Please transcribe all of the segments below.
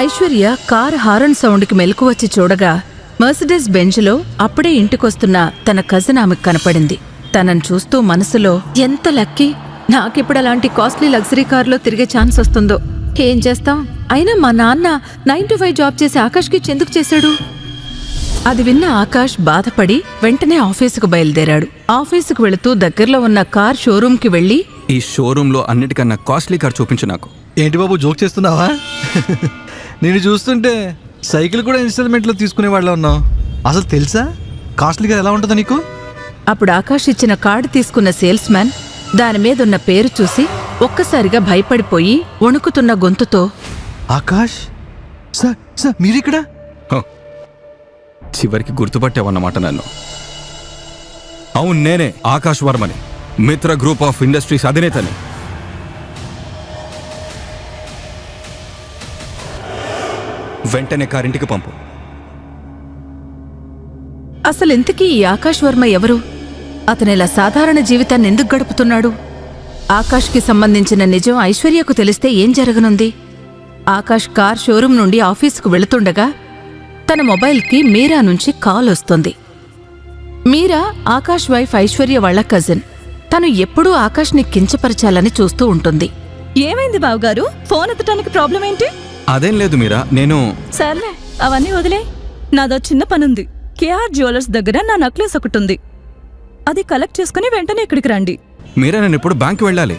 Aishwarya car horn సౌండ్కి మెలకువచ్చి చూడగా మర్సిడెస్ బెంజ్లో అప్పుడే ఇంటికొస్తున్న తన కజిన్ ఆమెకు కనపడింది. తనను చూస్తూ మనసులో ఎంత లక్కీ, నాకిప్పుడలాంటి కాస్ట్లీ లగ్జరీ కారులో తిరిగే ఛాన్స్ వస్తుందో. ఏం చేస్తాం, అయినా మా నాన్న 9 to 5 జాబ్ చేసి ఆకాష్కి చెందుకు చేశాడు. అది విన్న ఆకాష్ బాధపడి వెంటనే ఆఫీసుకు బయలుదేరాడు. ఆఫీసుకు వెళుతూ దగ్గరలో ఉన్న కార్ షోరూంకి వెళ్లి, ఈ షోరూంలో అన్నిటికన్నా కాస్ట్లీ కార్ చూపించు నాకు. ఏంటి బాబు, జోక్ చేస్తున్నావా? నేను చూస్తుంటే సైకిల్ కూడా ఇన్స్టాల్మెంట్లో తీసుకునే వాళ్ళ ఉన్నావు. అసలు తెలుసా కాస్ట్లీగా ఎలా ఉంటుందో నీకు? అప్పుడు ఆకాష్ ఇచ్చిన కార్డు తీసుకున్న సేల్స్ మ్యాన్ దాని మీదున్న పేరు చూసి ఒక్కసారిగా భయపడిపోయి వణుకుతున్న గొంతుతో, ఆకాష్ సార్, సార్ మీరిక్కడ? చివరికి గుర్తుపట్టావన్నమాట నన్ను. అవును, నేనే ఆకాష్ వర్మని, మిత్ర గ్రూప్ ఆఫ్ ఇండస్ట్రీస్ అధినేతని. వెంటనే కారింటికి పంపు. అసలెంతకీ ఈ ఆకాష్ వర్మ ఎవరు? అతనిలా సాధారణ జీవితాన్ని ఎందుకు గడుపుతున్నాడు? ఆకాష్కి సంబంధించిన నిజం ఐశ్వర్యకు తెలిస్తే ఏం జరగనుంది? ఆకాష్ కార్ షోరూం నుండి ఆఫీసుకు వెళుతుండగా తన మొబైల్కి మీరా నుంచి కాల్ వస్తుంది. మీరా ఆకాష్ వైఫ్ ఐశ్వర్య వాళ్ళ కజిన్. తను ఎప్పుడూ ఆకాష్ని కించపరచాలని చూస్తూ ఉంటుంది. ఏమైంది బావగారు, ఫోన్ ఎత్తడానికి ప్రాబ్లం ఏంటి? అదేం లేదు మీరా, నేను సర్లే అవన్నీ వదిలే. నాదో చిన్న పనుంది. కేఆర్ జ్యువెలర్స్ దగ్గర నా నెక్లెస్ ఒకటుంది, అది కలెక్ట్ చేసుకుని వెంటనే ఇక్కడికి రండి. మీరా, నేను ఇప్పుడు బ్యాంక్ వెళ్ళాలి.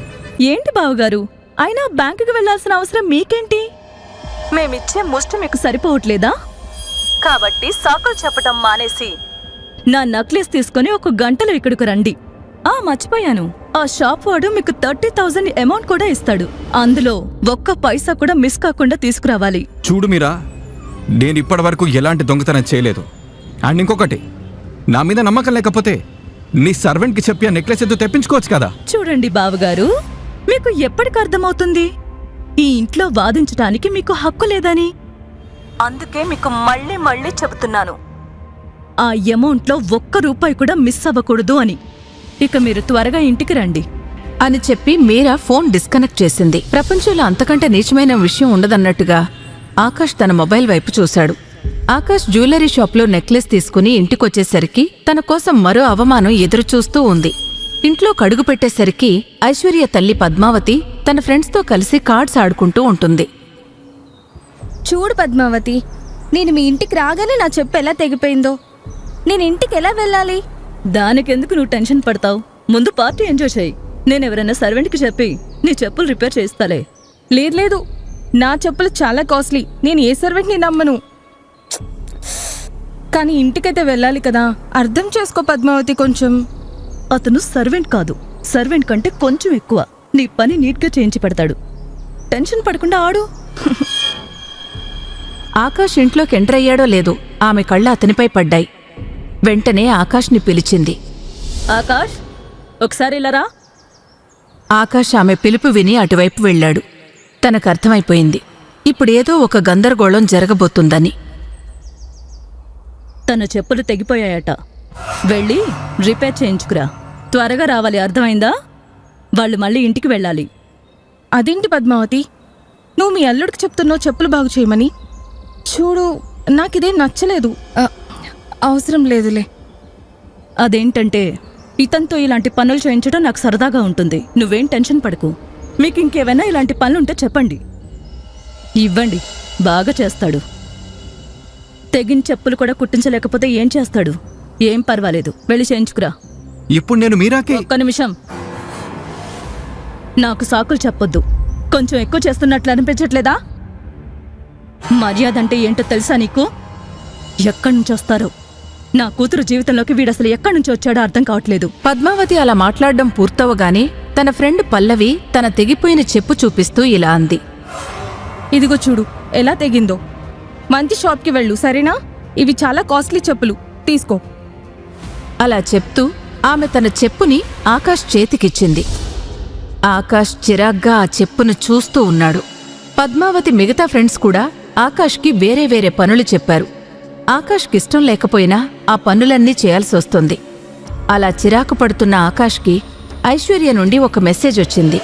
ఏంటి బావగారు, అయినా బ్యాంకుకి వెళ్లాల్సిన అవసరం మీకేంటి? మేమిచ్చే ముష్టి మీకు సరిపోవట్లేదా? కాబట్టి సాకులు చెప్పటం మానేసి నా నెక్లెస్ తీసుకుని 1 గంటలో ఇక్కడికి రండి. మర్చిపోయాను, ఆ షాప్ వాడు మీకు 30,000 అమౌంట్ కూడా ఇస్తాడు. అందులో 1 పైసా కూడా మిస్ కాకుండా తీసుకురావాలి. చూడు మీరా, నేను ఇప్పటి వరకు ఎలాంటి దొంగతనం చేయలేదు. అండ్ ఇంకొకటి, నా మీద నమ్మకం లేకపోతే నీ సర్వెంట్కి చెప్పి ఆ నెక్లెస్ ఎందుకు తెప్పించుకోవచ్చు కదా. చూడండి బావగారు, మీకు ఎప్పటికి అర్థమవుతుంది ఈ ఇంట్లో వాదించటానికి మీకు హక్కు లేదని? అందుకే మీకు మళ్ళీ మళ్ళీ చెబుతున్నాను, ఆ అమౌంట్లో 1 రూపాయి కూడా మిస్ అవ్వకూడదు అని. ఇక మీరు త్వరగా ఇంటికి రండి అని చెప్పి మీరా ఫోన్ డిస్కనెక్ట్ చేసింది. ప్రపంచంలో అంతకంటే నీచమైన విషయం ఉండదన్నట్టుగా ఆకాష్ తన మొబైల్ వైపు చూశాడు. ఆకాష్ జ్యువెలరీ షాప్లో నెక్లెస్ తీసుకుని ఇంటికొచ్చేసరికి తన కోసం మరో అవమానం ఎదురుచూస్తూ ఉంది. ఇంట్లో కడుగు పెట్టేసరికి ఐశ్వర్య తల్లి పద్మావతి తన ఫ్రెండ్స్తో కలిసి కార్డ్స్ ఆడుకుంటూ ఉంటుంది. చూడు పద్మావతి, నేను మీ ఇంటికి రాగానే నా చెప్పు ఎలా తెగిపోయిందో. నేను ఇంటికి ఎలా వెళ్ళాలి? దానికెందుకు నువ్వు టెన్షన్ పడతావు? ముందు పార్టీ ఎంజాయ్ చేయి. నేనెవరైనా సర్వెంట్కి చెప్పి నీ చెప్పులు రిపేర్ చేయిస్తాలే. లేదు, నా చెప్పులు చాలా కాస్ట్లీ. నేను ఏ సర్వెంట్ని నమ్మను. కానీ ఇంటికైతే వెళ్ళాలి కదా, అర్థం చేసుకో పద్మావతి కొంచెం. అతను సర్వెంట్ కాదు, సర్వెంట్ కంటే కొంచెం ఎక్కువ. నీ పని నీట్గా చేయించి పెడతాడు. టెన్షన్ పడకుండా ఆడు. ఆకాష్ ఇంట్లోకి ఎంటర్ అయ్యాడో లేదో ఆమె కళ్ళు అతనిపై పడ్డాయి. వెంటనే ఆకాష్ని పిలిచింది. ఆకాష్, ఒకసారి ఇలా రా. ఆకాష్ ఆమె పిలుపు విని అటువైపు వెళ్లాడు. తనకర్థమైపోయింది, ఇప్పుడేదో ఒక గందరగోళం జరగబోతుందని. తన చెప్పులు తెగిపోయాయట, వెళ్ళి రిపేర్ చేయించుకురా. త్వరగా రావాలి, అర్థమైందా? వాళ్ళు మళ్ళీ ఇంటికి వెళ్ళాలి. అదేంటి పద్మావతి, నువ్వు మీ అల్లుడికి చెప్తున్నావు చెప్పులు బాగు చేయమని? చూడు, నాకిదేం నచ్చలేదు. అవసరం లేదులే. అదేంటంటే ఇతనితో ఇలాంటి పనులు చేయించడం నాకు సరదాగా ఉంటుంది. నువ్వేం టెన్షన్ పడకు. మీకు ఇంకేమైనా ఇలాంటి పనులుంటే చెప్పండి, ఇవ్వండి, బాగా చేస్తాడు. తెగిన చెప్పులు కూడా కుట్టించలేకపోతే ఏం చేస్తాడు? ఏం పర్వాలేదు, వెళ్ళి చేయించుకురా. ఇప్పుడు నేను మీరాకి 1 నిమిషం. నాకు సాకులు చెప్పొద్దు. కొంచెం ఎక్కువ చేస్తున్నట్లు అనిపించట్లేదా? మర్యాద అంటే ఏంటో తెలుసా నీకు? ఎక్కడి నుంచి వస్తారో నా కూతురు జీవితంలోకి వీడసలు ఎక్కడి నుంచి వచ్చాడో అర్థం కావట్లేదు. పద్మావతి అలా మాట్లాడడం పూర్తవగానే తన ఫ్రెండ్ పల్లవి తన తెగిపోయిన చెప్పు చూపిస్తూ ఇలా అంది. ఇదిగో చూడు ఎలా తెగిందో. మంచి షాప్కి వెళ్ళు, సరేనా? ఇవి చాలా కాస్ట్లీ చెప్పులు, తీసుకో. అలా చెప్తూ ఆమె తన చెప్పుని ఆకాష్ చేతికిచ్చింది. ఆకాష్ చిరాగ్గా ఆ చెప్పును చూస్తూ ఉన్నాడు. పద్మావతి మిగతా ఫ్రెండ్స్ కూడా ఆకాష్కి వేరే వేరే పనులు చెప్పారు. ఆకాష్కిష్టం లేకపోయినా ఆ పనులన్నీ చేయాల్సొస్తుంది. అలా చిరాకు పడుతున్న ఆకాష్కి ఐశ్వర్య నుండి ఒక మెసేజ్ వచ్చింది.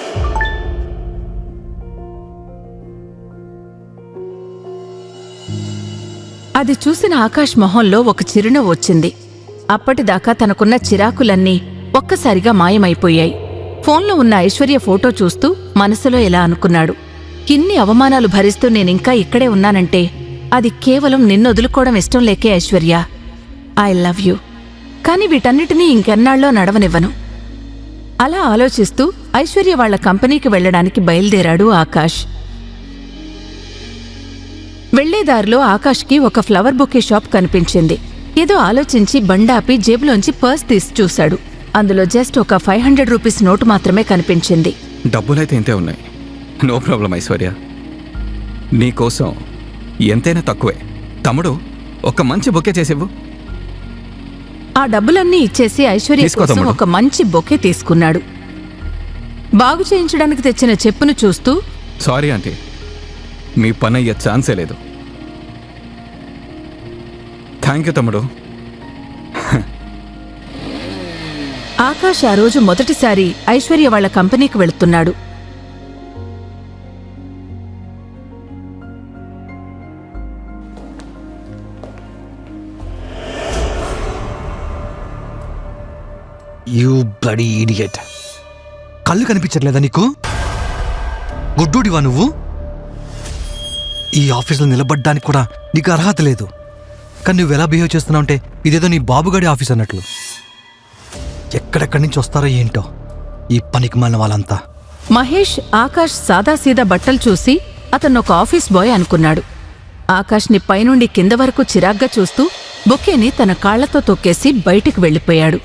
అది చూసిన ఆకాష్ మొహంలో ఒక చిరునవ్వు వచ్చింది. అప్పటిదాకా తనకున్న చిరాకులన్నీ ఒక్కసారిగా మాయమైపోయాయి. ఫోన్లో ఉన్న ఐశ్వర్య ఫోటో చూస్తూ మనసులో ఇలా అనుకున్నాడు, ఇన్ని అవమానాలు భరిస్తూ నేనింకా ఇక్కడే ఉన్నానంటే అది కేవలం నిన్నొదులుకోవడం ఇష్టం లేకే ఐశ్వర్య. I love you. కాని వీటన్నిటినీ ఇంకెన్నాళ్ళో నడవనివ్వను. అలా ఆలోచిస్తూ ఐశ్వర్య వాళ్ల కంపెనీకి వెళ్లడానికి బయలుదేరాడు ఆకాష్. వెళ్లేదారిలో ఆకాష్కి ఒక ఫ్లవర్ బొకే షాప్ కనిపించింది. ఏదో ఆలోచించి బండాపి జేబులోంచి పర్స్ తీసి చూశాడు. అందులో జస్ట్ ఒక 500 రూపీస్ నోటు మాత్రమే కనిపించింది. డబ్బులైతే ఇంతే ఉన్నాయి. నో ప్రాబ్లం ఐశ్వర్య, నీకోసం ఎంతైనా తక్కువే. తమ్ముడు, ఒక మంచి బొకే చేసేవు. ఆ డబ్బులన్నీ ఇచ్చేసి ఐశ్వర్య తీసుకో కోసం తమ్ముడు. ఒక మంచి బొకే తీసుకున్నాడు. బాగు చేయించడానికి తెచ్చిన చెప్పును చూస్తూ, సారీ ఆంటీ, మీ పని అయ్యే ఛాన్సే లేదు. థ్యాంక్ యూ తమ్ముడు. ఆకాష్ ఆ రోజు మొదటిసారి ఐశ్వర్య వాళ్ల కంపెనీకి వెళుతున్నాడు. You bloody idiot. కళ్ళు కనిపించట్లేదా నీకు? గుడ్డోడివా నువ్వు? ఈ ఆఫీసులో నిలబడ్డానికి కూడా నీకు అర్హత లేదు. కానీ నువ్వు ఎలా బిహేవ్ చేస్తున్నావు అంటే ఇదేదో నీ బాబుగాడి ఆఫీస్ అన్నట్లు. ఎక్కడెక్కడి నుంచి వస్తారో ఏంటో ఈ పనికి మాలిన వాళ్ళంతా. మహేష్ ఆకాష్ సాదాసీదా బట్టలు చూసి అతన్నొక ఆఫీస్ బాయ్ అనుకున్నాడు. ఆకాష్ని పైనుండి కింద వరకు చిరాగ్గా చూస్తూ బొకేని తన కాళ్లతో తొక్కేసి బయటికి వెళ్ళిపోయాడు.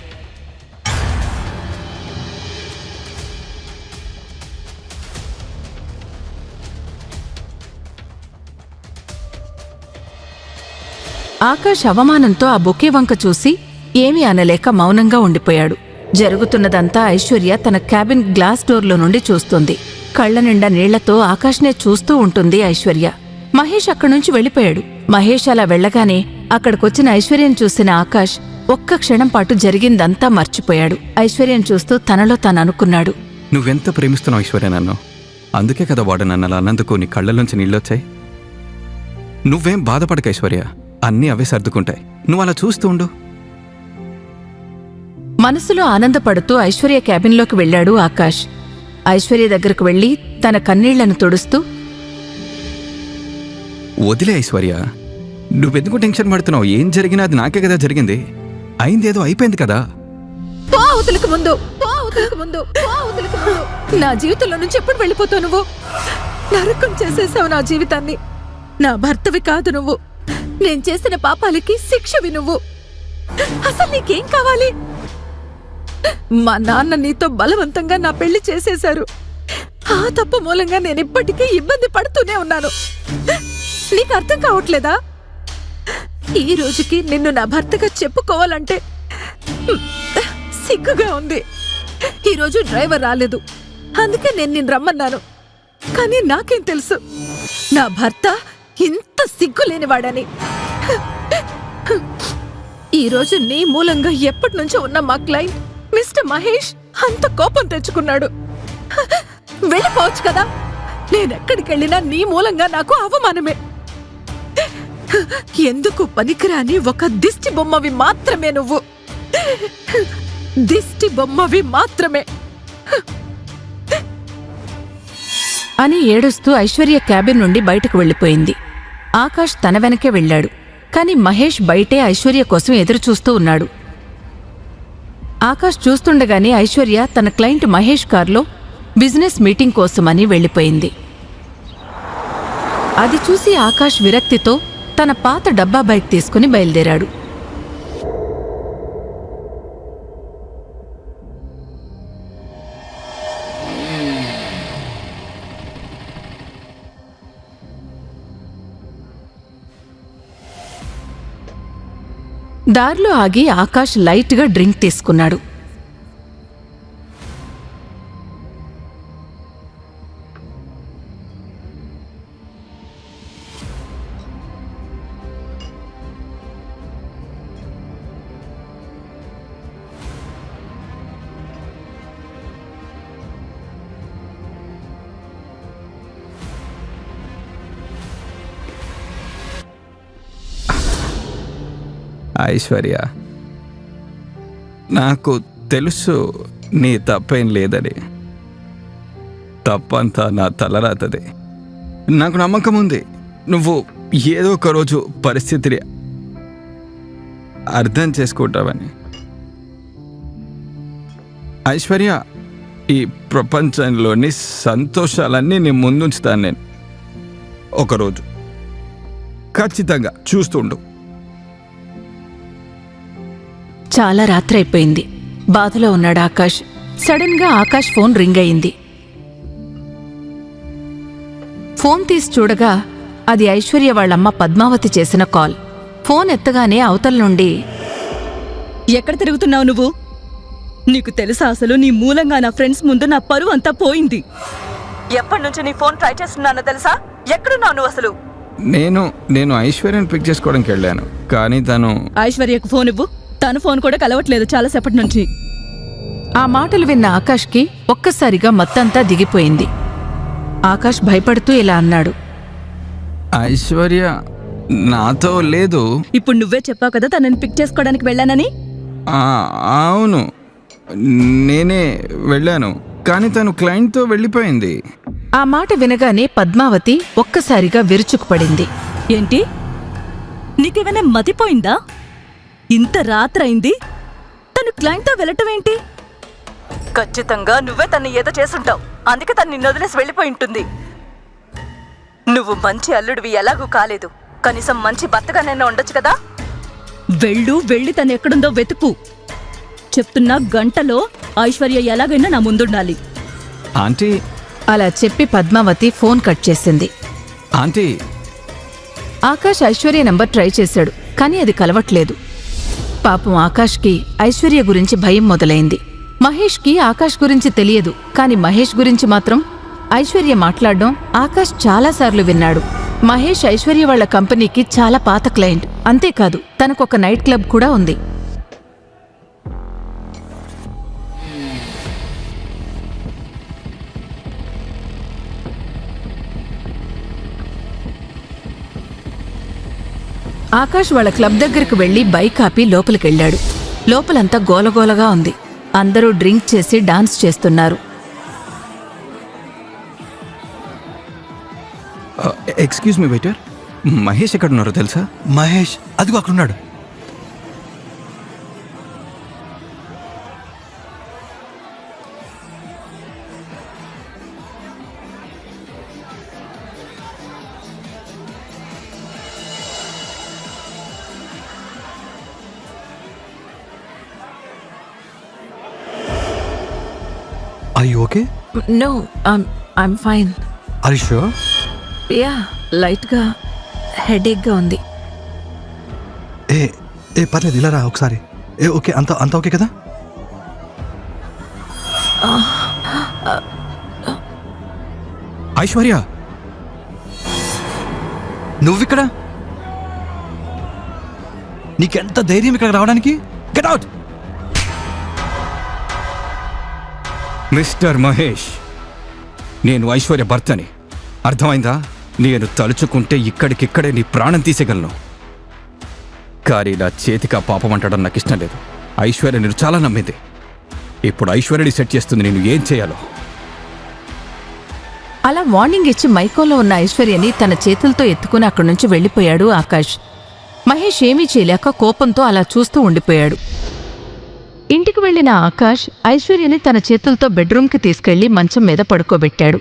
ఆకాష్ అవమానంతో ఆ బొకే వంక చూసి ఏమీ అనలేక మౌనంగా ఉండిపోయాడు. జరుగుతున్నదంతా ఐశ్వర్య తన క్యాబిన్ గ్లాస్ డోర్లో నుండి చూస్తుంది. కళ్ల నిండా నీళ్లతో ఆకాష్నే చూస్తూ ఉంటుంది ఐశ్వర్య. మహేష్ అక్కడ్నుంచి వెళ్ళిపోయాడు. మహేష్ అలా వెళ్లగానే అక్కడికొచ్చిన ఐశ్వర్యం చూసిన ఆకాష్ ఒక్క క్షణం పాటు జరిగిందంతా మర్చిపోయాడు. ఐశ్వర్యం చూస్తూ తనలో తాను అనుకున్నాడు, నువ్వెంత ప్రేమిస్తున్నావు ఐశ్వర్య నన్ను. అందుకే కదా వాడు నన్ను అలా అన్నందుకు నీ కళ్ళలోంచి నీళ్ళొచ్చాయి. నువ్వేం బాధపడక ఐశ్వర్య, అన్నీ అవే సర్దుకుంటాయి. నువ్వు అలా చూస్తూ ఉండు. మనసులో ఆనందపడుతూ ఐశ్వర్య క్యాబిన్లోకి వెళ్లాడు ఆకాష్. ఐశ్వర్య దగ్గరకు వెళ్లి తన కన్నీళ్లను తుడుస్తూ, వదిలే ఐశ్వర్య, నువ్వెందుకు టెన్షన్ పడుతున్నావు? ఏం జరిగినా అది నాకే కదా జరిగింది. అయిందేదో అయిపోయింది కదా. పో అవతలకు ముందు, పో అవతలకు ముందు, పో అవతలకు ముందు. నా జీవితంలో నుంచి ఎప్పుడు వెళ్ళిపోతావు నువ్వు? నరకం చేసేసావు నా జీవితాన్ని. నా భర్తవి కాదు నువ్వు. నేను చేసిన పాపాలకి శిక్షవి నువ్వు. అసలు నీకేం కావాలి? మా నాన్న నీతో బలవంతంగా నా పెళ్లి చేసేశారు. ఆ తప్పు మూలంగా నేను ఇప్పటికీ ఇబ్బంది పడుతూనే ఉన్నాను. నీకు అర్థం కావట్లేదా? ఈ రోజుకి నిన్ను నా భర్తగా చెప్పుకోవాలంటే సిగ్గుగా ఉంది. ఈరోజు డ్రైవర్ రాలేదు, అందుకే నేను నిన్ను రమ్మన్నాను. కానీ నాకేం తెలుసు నా భర్త ఇంత సిగ్గులేనివాడని. ఈరోజు నీ మూలంగా ఎప్పటి నుంచో ఉన్న మా క్లయింట్ మిస్టర్ మహేష్ అంత కోపం తెచ్చుకున్నాడు. వెళ్ళిపోవచ్చు కదా. నేనెక్కడికెళ్ళినా నీ మూలంగా నాకు అవమానమే. ఎందుకు పనికిరాని ఒక దిష్టి బొమ్మవి మాత్రమే నువ్వు. దిష్టి బొమ్మవి మాత్రమే అని ఏడుస్తూ ఐశ్వర్య క్యాబిన్ నుండి బయటకు వెళ్ళిపోయింది. ఆకాష్ తన వెనకే వెళ్ళాడు. కాని మహేష్ బయటే ఐశ్వర్య కోసం ఎదురుచూస్తూ ఉన్నాడు. ఆకాష్ చూస్తుండగానే ఐశ్వర్య తన క్లయింట్ మహేష్ కార్లో బిజినెస్ మీటింగ్ కోసమని వెళ్ళిపోయింది. అది చూసి ఆకాష్ విరక్తితో తన పాత డబ్బా బైక్ తీసుకుని బయలుదేరాడు. దారిలో ఆగి ఆకాష్ లైట్గా డ్రింక్ తీసుకున్నాడు. ఐశ్వర్య, నాకు తెలుసు నీ తప్పేం లేదని. తప్పంతా నా తలరాతదే. నాకు నమ్మకం ఉంది నువ్వు ఏదో ఒక రోజు పరిస్థితిని అర్థం చేసుకుంటావని. ఐశ్వర్య, ఈ ప్రపంచంలోని సంతోషాలన్నీ నీ ముందుంచుతాను నేను. ఒకరోజు ఖచ్చితంగా చూస్తుండు. చాలా రాత్రి అయిపోయింది. బాధలో ఉన్నాడు ఆకాష్. సడన్ గా ఆకాష్ ఫోన్ రింగ్ అయింది. ఫోన్ తీసి చూడగా అది ఐశ్వర్య వాళ్ళమ్మ పద్మావతి చేసిన కాల్. ఫోన్ ఎత్తగానే అవతల నుండి, ఎక్కడ తిరుగుతున్నావు నువ్వు? నీకు తెలుసా అసలు నీ మూలంగా నా ఫ్రెండ్స్ ముందు నా పరువు అంతా పోయింది. ఎప్పటి నుంచి నీ ఫోన్ ట్రై చేస్తున్నానో తెలుసా? ఎక్కడున్నావు నువ్వు అసలు? నేను ఐశ్వర్యను పిక్ చేసుకోవడానికి వెళ్ళాను, కానీ తను... ఐశ్వర్యకు ఫోన్ ఇవ్వు. తన ఫోన్ కూడా కలవట్లేదు చాలాసేపటి నుంచి. ఆ మాటలు విన్న ఆకాష్కి ఒక్కసారిగా మత్తంతా దిగిపోయింది. ఆకాష్ భయపడుతూ ఇలా అన్నాడు, ఐశ్వర్య నాతో లేదు. ఇప్పుడు నువ్వే చెప్పావు కదా తనని పిక్ చేసుకోవడానికి వెళ్ళానని. అవును, నేనే వెళ్ళాను, కానీ తను క్లయింట్తో వెళ్ళిపోయింది. ఆ మాట వినగానే పద్మావతి ఒక్కసారిగా విరుచుకుపడింది. ఏంటి? నీకేమైనా మతిపోయిందా? ఇంత రాత్రైంది, తను క్లయింట్తో వెళ్ళటం ఏంటి? ఖచ్చితంగా నువ్వే తన్ని ఏదో చేసుంటావు, అందుకే తను నిన్ను వదిలేసి వెళ్ళిపోయి ఉంటుంది. నువ్వు మంచి అల్లుడివి ఎలాగూ కాలేదు, కనీసం మంచి భర్తగానైనా ఉండొచ్చు కదా. వెళ్ళి తను ఎక్కడుందో వెతుకు. చెప్తున్నా, గంటలో ఐశ్వర్య ఎలాగైనా నా ముందుండాలి. ఆంటీ, అలా చెప్పి పద్మావతి ఫోన్ కట్ చేసింది. Aunty, Akash Aishwarya number try చేశాడు, కానీ అది కలవట్లేదు. పాపం ఆకాష్కి ఐశ్వర్య గురించి భయం మొదలైంది. మహేష్కి ఆకాష్ గురించి తెలియదు, కానీ మహేష్ గురించి మాత్రం ఐశ్వర్య మాట్లాడడం ఆకాష్ చాలాసార్లు విన్నాడు. మహేష్ ఐశ్వర్య వాళ్ల కంపెనీకి చాలా పాత క్లయింట్. అంతేకాదు, తనకొక నైట్ క్లబ్ కూడా ఉంది. ఆకాష్ వాళ్ళ క్లబ్ దగ్గరకు వెళ్లి బైక్ ఆపి లోపలికెళ్లాడు. లోపలంతా గోలగోలగా ఉంది. అందరూ డ్రింక్ చేసి డాన్స్ చేస్తున్నారు. ఎక్స్క్యూజ్ మీ వెయిటర్, మహేష్ ఎక్కడున్నారో తెలుసా? మహేష్ అదిగో అక్కడున్నాడు. Are you okay? No, I'm fine. Are you sure? Yeah, లైట్గా హెడేక్గా ఉంది. ఏ పర్లేదు, ఇలా రా ఒకసారి. ఓకే, అంత ఓకే కదా? ఐశ్వర్య, నువ్విక్కడ? నీకెంత ధైర్యం ఇక్కడ రావడానికి? Get out! మిస్టర్ మహేష్, నేను ఐశ్వర్య భర్తని, అర్థమైందా? నేను తలుచుకుంటే ఇక్కడికిక్కడే నీ ప్రాణం తీసేయగలను, కానీ నా చేతికి ఆ పాపం అంటడం నాకు ఇష్టం లేదు. ఐశ్వర్య నేను చాలా నమ్మింది. ఇప్పుడు ఐశ్వర్యని సెట్ చేస్తుంది నేను ఏం చేయాలో. అలా వార్నింగ్ ఇచ్చి మైకోలో ఉన్న ఐశ్వర్యని తన చేతులతో ఎత్తుకుని అక్కడి నుంచి వెళ్ళిపోయాడు ఆకాష్. మహేష్ ఏమీ చేయలేక కోపంతో అలా చూస్తూ ఉండిపోయాడు. ఇంటికి వెళ్లిన ఆకాష్ ఐశ్వర్యని తన చేతులతో బెడ్రూమ్కి తీసుకెళ్లి మంచం మీద పడుకోబెట్టాడు.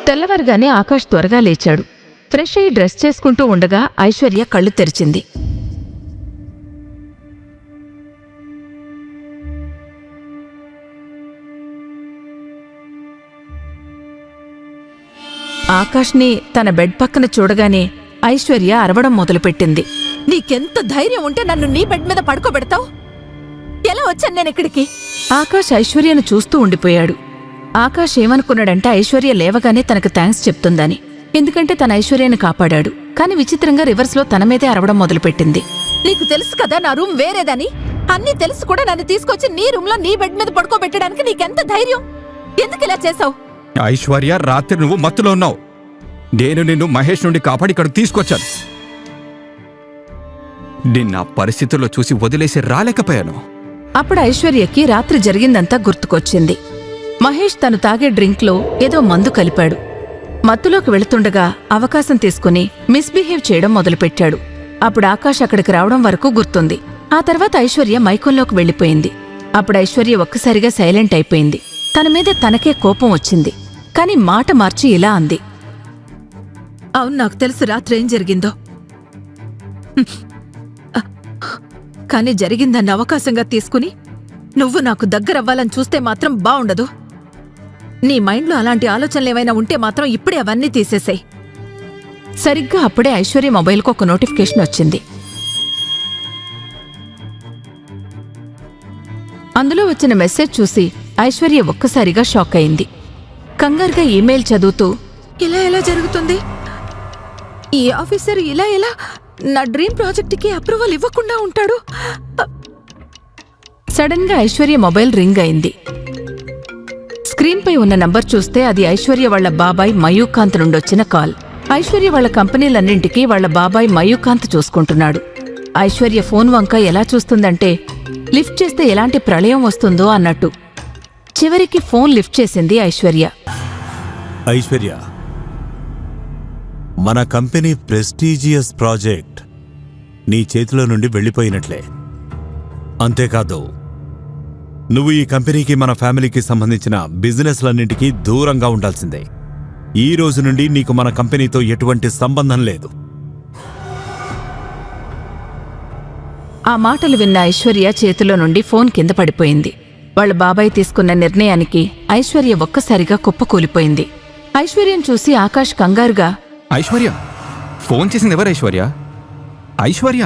తెల్లవారుగానే ఆకాష్ త్వరగా లేచాడు. ఫ్రెష్ అయ్యి డ్రెస్ చేసుకుంటూ ఉండగా ఐశ్వర్య కళ్ళు తెరిచింది. ఆకాష్ని తన బెడ్ పక్కన చూడగానే ఐశ్వర్య అరవడం మొదలుపెట్టింది. నీకెంత ధైర్యం ఉంటే నన్ను నీ బెడ్ మీద పడుకోబెడతావు? ఎలా వచ్చాను నేను ఇక్కడికి? ఆకాష్ ఐశ్వర్యను చూస్తూ ఉండిపోయాడు. ఆకాష్ ఏమనుకున్నాడంటే ఐశ్వర్య లేవగానే తనకు థ్యాంక్స్ చెప్తుందని. ఎందుకంటే తన ఐశ్వర్యను కాపాడాడు. కాని విచిత్రంగా రివర్స్లో తన మీదే అరవడం మొదలుపెట్టింది. నీకు తెలుసు కదా నా రూమ్ వేరేదని. అన్నీ తెలుసు కూడా నన్ను తీసుకొచ్చి నీ రూమ్లో నీ బెడ్ మీద పడుకోబెట్టడానికి నీకెంత ధైర్యం? ఎందుకు ఇలా చేసావు? ఐశ్వర్య, రాత్రి నువ్వు మత్తులో ఉన్నావు. నేను నిన్ను మహేష్ నుండి కాపాడి ఇక్కడికి తీసుకొచ్చాను. నిన్న పరిస్థితుల్లో చూసి వదిలేసి రాలేకపోయాను. అప్పుడు ఐశ్వర్యకి రాత్రి జరిగిందంతా గుర్తుకొచ్చింది. మహేష్ తను తాగే డ్రింక్లో ఏదో మందు కలిపాడు. మత్తులోకి వెళుతుండగా అవకాశం తీసుకుని మిస్బిహేవ్ చేయడం మొదలుపెట్టాడు. అప్పుడు ఆకాష్ అక్కడికి రావడం వరకు గుర్తుంది. ఆ తర్వాత ఐశ్వర్య మైకంలోకి వెళ్ళిపోయింది. అప్పుడు ఐశ్వర్య ఒక్కసారిగా సైలెంట్ అయిపోయింది. తన మీద తనకే కోపం వచ్చింది. కాని మాట మార్చి ఇలా అంది. అవును, నాకు తెలుసు రాత్రి ఏం జరిగిందో. కాని జరిగిందన్న అవకాశంగా తీసుకుని నువ్వు నాకు దగ్గరవ్వాలని చూస్తే మాత్రం బావుండదు. నీ మైండ్లో అలాంటి ఆలోచనలేవైనా ఉంటే మాత్రం ఇప్పుడే అవన్నీ తీసేసాయి. సరిగ్గా అప్పుడే ఐశ్వర్య మొబైల్కు ఒక నోటిఫికేషన్ వచ్చింది. అందులో వచ్చిన మెసేజ్ చూసి ఐశ్వర్య ఒక్కసారిగా షాక్ అయింది. కంగారుగా ఈమెయిల్ చదువుతూ, ఇలా ఎలా జరుగుతుంది? ఈ ఆఫీసర్ ఇలా ఎలా నా డ్రీమ్ ప్రాజెక్ట్కి అప్రూవల్ ఇవ్వకుండా ఉంటాడు? సడన్ గా ఐశ్వర్య మొబైల్ రింగ్ అయింది. స్క్రీన్పై ఉన్న నంబర్ చూస్తే అది ఐశ్వర్య వాళ్ల బాబాయ్ మయూకాంత్ నుండొచ్చిన కాల్. ఐశ్వర్య వాళ్ల కంపెనీలన్నింటికీ వాళ్ల బాబాయ్ మయూకాంత్ చూసుకుంటున్నాడు. ఐశ్వర్య ఫోన్ వంక ఎలా చూస్తుందంటే లిఫ్ట్ చేస్తే ఎలాంటి ప్రళయం వస్తుందో అన్నట్టు. చివరికి ఫోన్ లిఫ్ట్ చేసింది ఐశ్వర్య. ఐశ్వర్య, మన కంపెనీ ప్రెస్టీజియస్ ప్రాజెక్ట్ నీ చేతిలో నుండి వెళ్ళిపోయినట్లే. అంతేకాదు, నువ్వు ఈ కంపెనీకి మన ఫ్యామిలీకి సంబంధించిన బిజినెస్లన్నింటికీ దూరంగా ఉండాల్సిందే. ఈ రోజు నుండి నీకు మన కంపెనీతో ఎటువంటి సంబంధం లేదు. ఆ మాటలు విన్న ఐశ్వర్య చేతిలో నుండి ఫోన్ కింద పడిపోయింది. వాళ్ళ బాబాయ్ తీసుకున్న నిర్ణయానికి ఐశ్వర్య ఒక్కసారిగా కుప్పకూలిపోయింది. ఐశ్వర్యం చూసి ఆకాష్ కంగారుగా, ఐశ్వర్య, ఫోన్ చేసింది ఎవరు? ఐశ్వర్య, ఐశ్వర్య.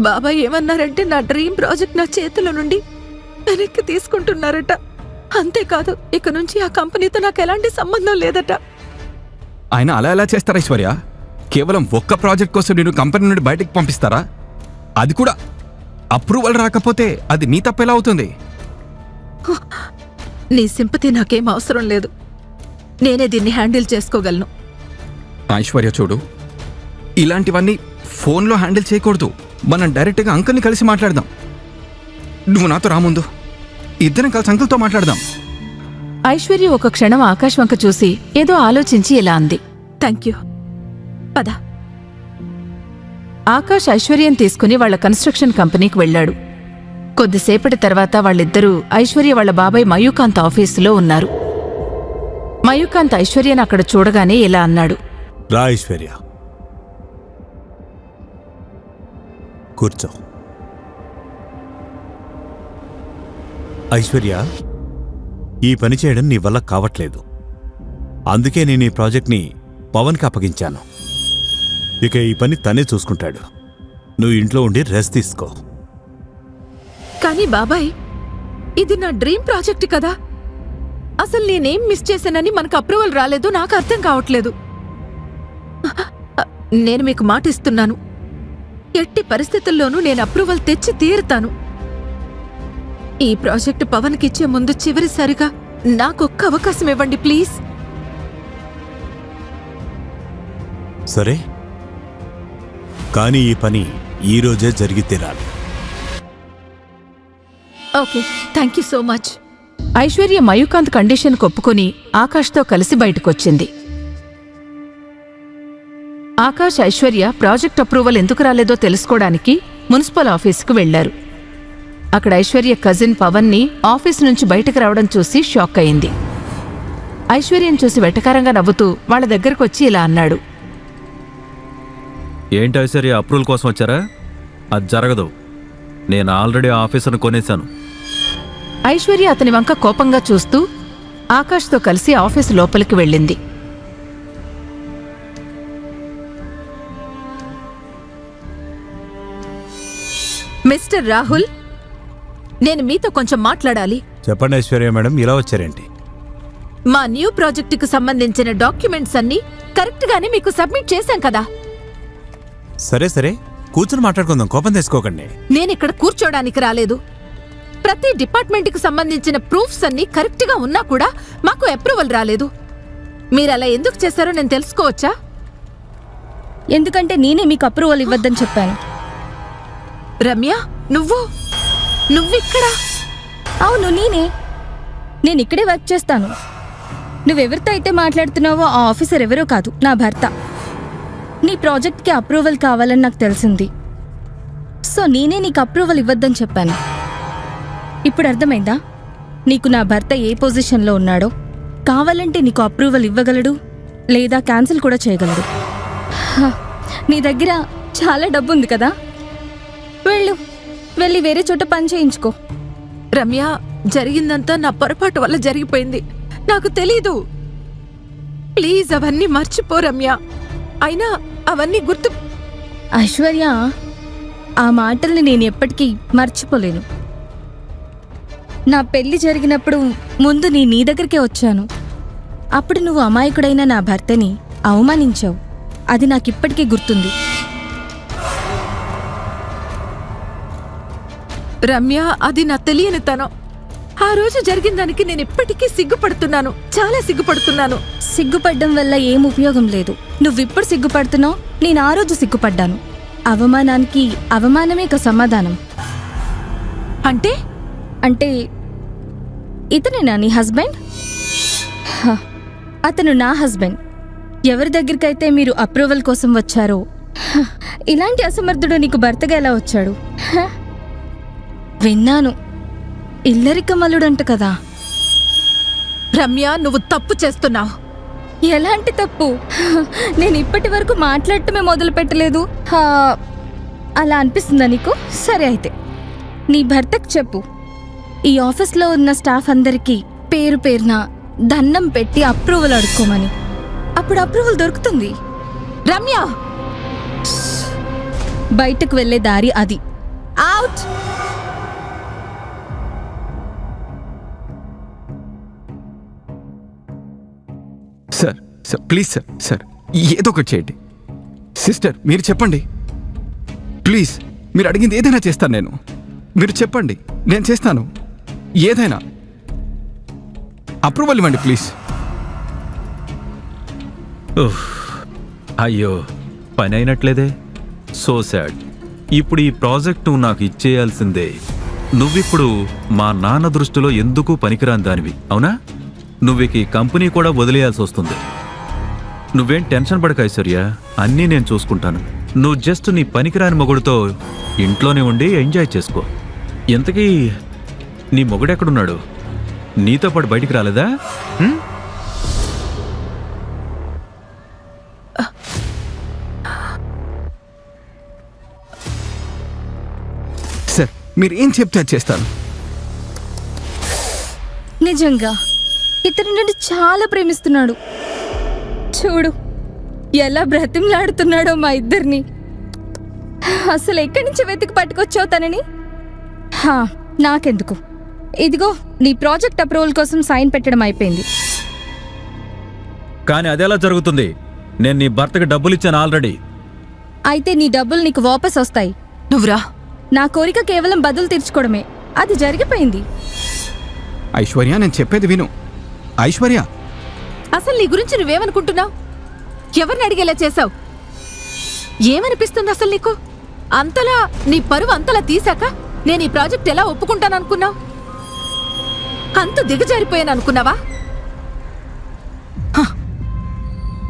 బాబాయ్ ఏమన్నారంటే నా డ్రీమ్ ప్రాజెక్ట్ నా చేతిలో నుండి వెనక్కి తీసుకుంటున్నారట. అంతేకాదు, ఇక నుంచి ఆ కంపెనీతో నాకు ఎలాంటి సంబంధం లేదట. ఆయన అలా ఎలా చేస్తారా ఐశ్వర్య? కేవలం ఒక్క ప్రాజెక్ట్ కోసం నేను కంపెనీ నుండి బయటకు పంపిస్తారా? అది కూడా అప్రూవల్ రాకపోతే అది నీ తప్పెలా అవుతుంది? నీ సింపతి నాకేం అవసరం లేదు. నేనే దీన్ని హ్యాండిల్ చేసుకోగలను. ఐశ్వర్య చూడు, ఇలాంటివన్నీ ఫోన్లో హ్యాండిల్ చేయకూడదు. మనం డైరెక్ట్గా అంకుల్ని కలిసి మాట్లాడదాం. నువ్వు నాతో రాముందు, ఇద్దరం కలిసి అంకుల్తో మాట్లాడదాం. ఐశ్వర్య ఒక క్షణం ఆకాష్ వంక చూసి ఏదో ఆలోచించి ఇలా అంది. థ్యాంక్ యూ, పద. ఆకాష్ ఐశ్వర్యం తీసుకుని వాళ్ల కన్స్ట్రక్షన్ కంపెనీకి వెళ్లాడు. కొద్దిసేపటి తర్వాత వాళ్ళిద్దరూ ఐశ్వర్య వాళ్ల బాబాయ్ మయూకాంత్ ఆఫీసులో ఉన్నారు. మయూకాంత్ ఐశ్వర్యను అక్కడ చూడగానే ఇలా అన్నాడు. రా ఐశ్వర్య, కూర్చో. ఐశ్వర్య, ఈ పని చేయడం నీ వల్ల కావట్లేదు. అందుకే నేను ఈ ప్రాజెక్ట్ని పవన్కి అప్పగించాను. ఇక ఈ పని తనే చూసుకుంటాడు. నువ్వు ఇంట్లో ఉండి రెస్ట్ తీసుకో. కానీ బాబాయ్, ఇది నా డ్రీమ్ ప్రాజెక్ట్ కదా. అసలు నేనేం మిస్ చేశానని మనకు అప్రూవల్ రాలేదు? నాకు అర్థం కావట్లేదు. నేను మీకు మాట ఇస్తున్నాను, ఎట్టి పరిస్థితుల్లోనూ నేను అప్రూవల్ తెచ్చి తీరుతాను. ఈ ప్రాజెక్టు పవన్కిచ్చే ముందు చివరిసారిగా నాకొక్క అవకాశం ఇవ్వండి ప్లీజ్. సరే, కానీ ఈ పని ఈరోజే జరిగి తీరాలి. Okay, thank you so much. Aishwarya Mayukanth condition ఒప్పుకొని ఆకాష్తో కలిసి బయటకొచ్చింది. ఆకాష్, ఐశ్వర్య ప్రాజెక్ట్ అప్రూవల్ ఎందుకు రాలేదో తెలుసుకోవడానికి మున్సిపల్ ఆఫీసుకు వెళ్లారు. అక్కడ ఐశ్వర్య కజిన్ పవన్ని ఆఫీసు నుంచి బయటకు రావడం చూసి షాక్ అయింది. ఐశ్వర్యం చూసి వెటకారంగా నవ్వుతూ వాళ్ళ దగ్గరకొచ్చి ఇలా అన్నాడు. ఏంటి ఐశ్వర్య, అప్రూవల్ కోసం వచ్చారా? అది జరగదు. నేను ఆల్రెడీ ఆఫీసును కొనేశాను. ఐశ్వర్య అతని వంక కోపంగా చూస్తూ ఆకాష్తో కలిసి ఆఫీసు లోపలికి వెళ్ళింది. మిస్టర్ రాహుల్, నేను మీతో కొంచెం మాట్లాడాలి. చెప్పండి ఐశ్వర్య మేడం, ఇలా వచ్చారేంటి? మా న్యూ ప్రాజెక్టుకు సంబంధించిన డాక్యుమెంట్స్ అన్ని కరెక్ట్ గానే మీకు సబ్మిట్ చేశాం కదా. సరే సరే, కూర్చుని మాట్లాడుకుందాం, కోపం తెచ్చుకోకండి. నేనిక్కడ కూర్చోడానికి రాలేదు. ప్రతి డిపార్ట్మెంట్కి సంబంధించిన ప్రూఫ్స్ అన్ని కరెక్ట్ గా ఉన్నా కూడా మాకు అప్రూవల్ రాలేదు. మీరు అలా ఎందుకు చేశారో నేను తెలుసుకోవచ్చా? ఎందుకంటే నేనే మీకు అప్రూవల్ ఇవ్వద్దని చెప్పాను. రమ్య, నువ్విక్కడ? అవును, నేను ఇక్కడే వర్క్ చేస్తాను. నువ్వెవరితో అయితే మాట్లాడుతున్నావో ఆ ఆఫీసర్ ఎవరో కాదు, నా భర్త. నీ ప్రాజెక్ట్కి అప్రూవల్ కావాలని నాకు తెలిసింది, సో నేనే నీకు అప్రూవల్ ఇవ్వద్దని చెప్పాను. ఇప్పుడు అర్థమైందా నీకు నా భర్త ఏ పొజిషన్లో ఉన్నాడో? కావాలంటే నీకు అప్రూవల్ ఇవ్వగలడు, లేదా క్యాన్సిల్ కూడా చేయగలడు. నీ దగ్గర చాలా డబ్బు ఉంది కదా, వెళ్ళి వేరే చోట పని చేయించుకో. రమ్య, జరిగిందంతా నా పొరపాటు వల్ల జరిగిపోయింది. నాకు తెలీదు. ప్లీజ్ అవన్నీ మర్చిపో రమ్య. అయినా అవన్నీ గుర్తు. ఐశ్వర్య, ఆ మాటల్ని నేను ఎప్పటికీ మర్చిపోలేను. నా పెళ్లి జరిగినప్పుడు ముందు నీ దగ్గరికే వచ్చాను. అప్పుడు నువ్వు అమాయకుడైన నా భర్తని అవమానించావు. అది నాకిప్పటికీ గుర్తుంది. రమ్య, అది నా తెలియనితనం. ఆ రోజు జరిగిన దానికి నేను ఇప్పటికీ సిగ్గుపడుతున్నాను, చాలా సిగ్గుపడుతున్నాను. సిగ్గుపడ్డం వల్ల ఏం ఉపయోగం లేదు. నువ్విప్పుడు సిగ్గుపడుతున్నావు, నేను ఆ రోజు సిగ్గుపడ్డాను. అవమానానికి అవమానమే ఒక సమాధానం. అంటే ఇతనేనా నీ హస్బెండ్? అతను నా హస్బెండ్. ఎవరి దగ్గరికైతే మీరు అప్రూవల్ కోసం వచ్చారో, ఇలాంటి అసమర్థుడు నీకు భర్తగా ఎలా వచ్చాడు? విన్నాను, ఇల్లరికమల్లుడంట కదా. రమ్య, నువ్వు తప్పు చేస్తున్నావు. ఎలాంటి తప్పు? నేను ఇప్పటి వరకు మాట్లాడటమే మొదలు పెట్టలేదు. అలా అనిపిస్తుందా నీకు? సరే అయితే నీ భర్తకు చెప్పు, ఈ ఆఫీస్లో ఉన్న స్టాఫ్ అందరికీ పేరు పేరున దండం పెట్టి అప్రూవల్ అడుక్కోమని. అప్పుడు అప్రూవల్ దొరుకుతుంది. రమ్య, బయటకు వెళ్ళే దారి అది. అవుట్. సార్ ప్లీజ్ సార్ ఏదో ఒకటి చేయండి. సిస్టర్, మీరు చెప్పండి ప్లీజ్. మీరు అడిగింది ఏదైనా చేస్తాను నేను. మీరు చెప్పండి, నేను చేస్తాను ఏదైనా. అప్రూవల్ ఇవ్వండి ప్లీజ్. అయ్యో, పని అయినట్లేదే. So sad. ఇప్పుడు ఈ ప్రాజెక్ట్ నువ్వు నాకు ఇచ్చేయాల్సిందే. నువ్విప్పుడు మా నాన్న దృష్టిలో ఎందుకు పనికిరాని దానివి, అవునా? నువ్విక ఈ కంపెనీ కూడా వదిలేయాల్సి వస్తుంది. నువ్వేం టెన్షన్ పడక ఐశ్వర్య, అన్నీ నేను చూసుకుంటాను. నువ్వు జస్ట్ నీ పనికిరాని మొగుడుతో ఇంట్లోనే ఉండి ఎంజాయ్ చేసుకో. ఇంతకీ నీ మొగుడెక్కడున్నాడు? నీతో పాటు బయటికి రాలేదా? సార్, మీరు ఏం చెప్తే అది చేస్తాను. నిజంగా ఇతను నన్ను చాలా ప్రేమిస్తున్నాడు. చూడు ఎలా బ్రతిమలాడుతున్నాడో మా ఇద్దరిని. అసలు ఎక్కడి నుంచి వెతికి పట్టుకొచ్చావు తనని? నాకెందుకు, ఇదిగో నీ ప్రాజెక్ట్ అప్రూవల్ కోసం సైన్ పెట్టడం అయిపోయింది. కానీ అదెలా జరుగుతుంది? నేను నీ భర్తకి డబ్బులు ఇచ్చాను ఆల్రెడీ. అయితే నీ డబ్బులు నీకు వాపస్ వస్తాయి. నువ్వురా. నా కోరిక కేవలం బదులు తీర్చుకోవడమే, అది జరిగిపోయింది. ఐశ్వర్య, నేను చెప్పేది విను. ఐశ్వర్య, అసలు నీ గురించి నువ్వేమనుకుంటున్నావు? ఎవరిని అడిగేలా చేశావు? ఏమనిపిస్తుంది అసలు నీకు? అంతలా నీ పరువు అంతలా తీశాక నేను ఈ ప్రాజెక్ట్ ఎలా ఒప్పుకుంటాననుకున్నావు? అంత దిగజారిపోయాను అనుకున్నావా?